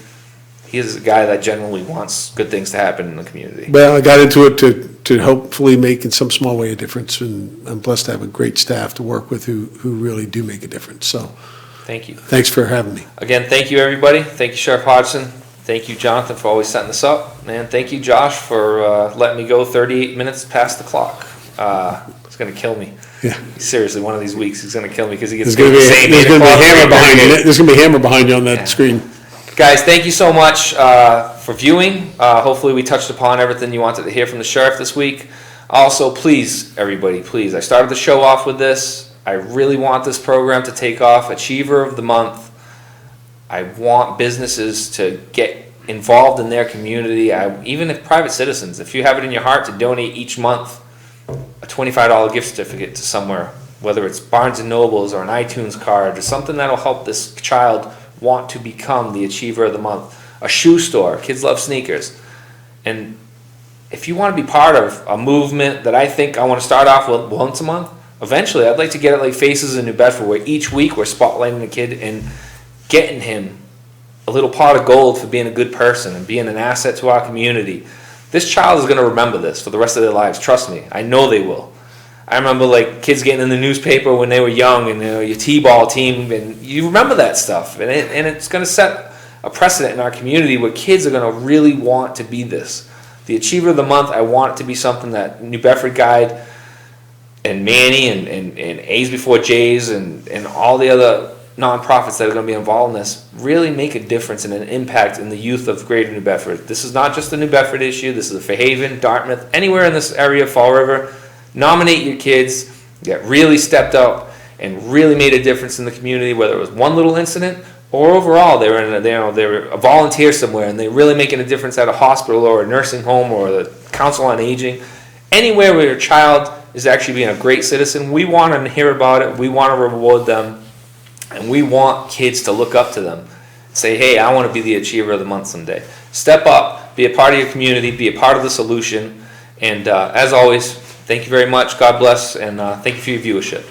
he is a guy that generally wants good things to happen in the community. Well, I got into it to hopefully make in some small way a difference, and I'm blessed to have a great staff to work with who really do make a difference. So Thank you. thanks for having me. Again, thank you, everybody. Thank you, Sheriff Hodgson. Thank you, Jonathan, for always setting this up. And thank you, Josh, for letting me go 38 minutes past the clock. It's going to kill me. Yeah. Seriously, one of these weeks he's going to kill me because he gets There's paid going the to same be 8 o'clock. a hammer behind you. There's going to be a hammer behind you on that screen. Guys, thank you so much for viewing. Hopefully we touched upon everything you wanted to hear from the sheriff this week. Also, please, everybody, please, I started the show off with this. I really want this program to take off. Achiever of the Month. I want businesses to get involved in their community. Even if private citizens, if you have it in your heart to donate each month a $25 gift certificate to somewhere, whether it's Barnes & Nobles or an iTunes card or something that'll help this child want to become the Achiever of the Month. A shoe store, kids love sneakers. And if you want to be part of a movement that I think I want to start off with once a month, eventually I'd like to get it like Faces in New Bedford, where each week we're spotlighting a kid and getting him a little pot of gold for being a good person and being an asset to our community. This child is going to remember this for the rest of their lives. Trust me. I know they will. I remember like kids getting in the newspaper when they were young, and your T-ball team, and you remember that stuff. And it's going to set a precedent in our community where kids are going to really want to be this. The Achiever of the Month, I want it to be something that New Bedford Guide and Manny and A's Before J's and all the other nonprofits that are going to be involved in this really make a difference and an impact in the youth of Greater New Bedford. This is not just a New Bedford issue. This is a Fairhaven, Dartmouth, anywhere in this area, Fall River. Nominate your kids that really stepped up and really made a difference in the community, whether it was one little incident or overall they were a volunteer somewhere and they're really making a difference at a hospital or a nursing home or the Council on Aging. Anywhere where your child is actually being a great citizen, we want to hear about it. We want to reward them. And we want kids to look up to them. Say, hey, I want to be the Achiever of the Month someday. Step up, be a part of your community, be a part of the solution. And as always, thank you very much. God bless, and thank you for your viewership.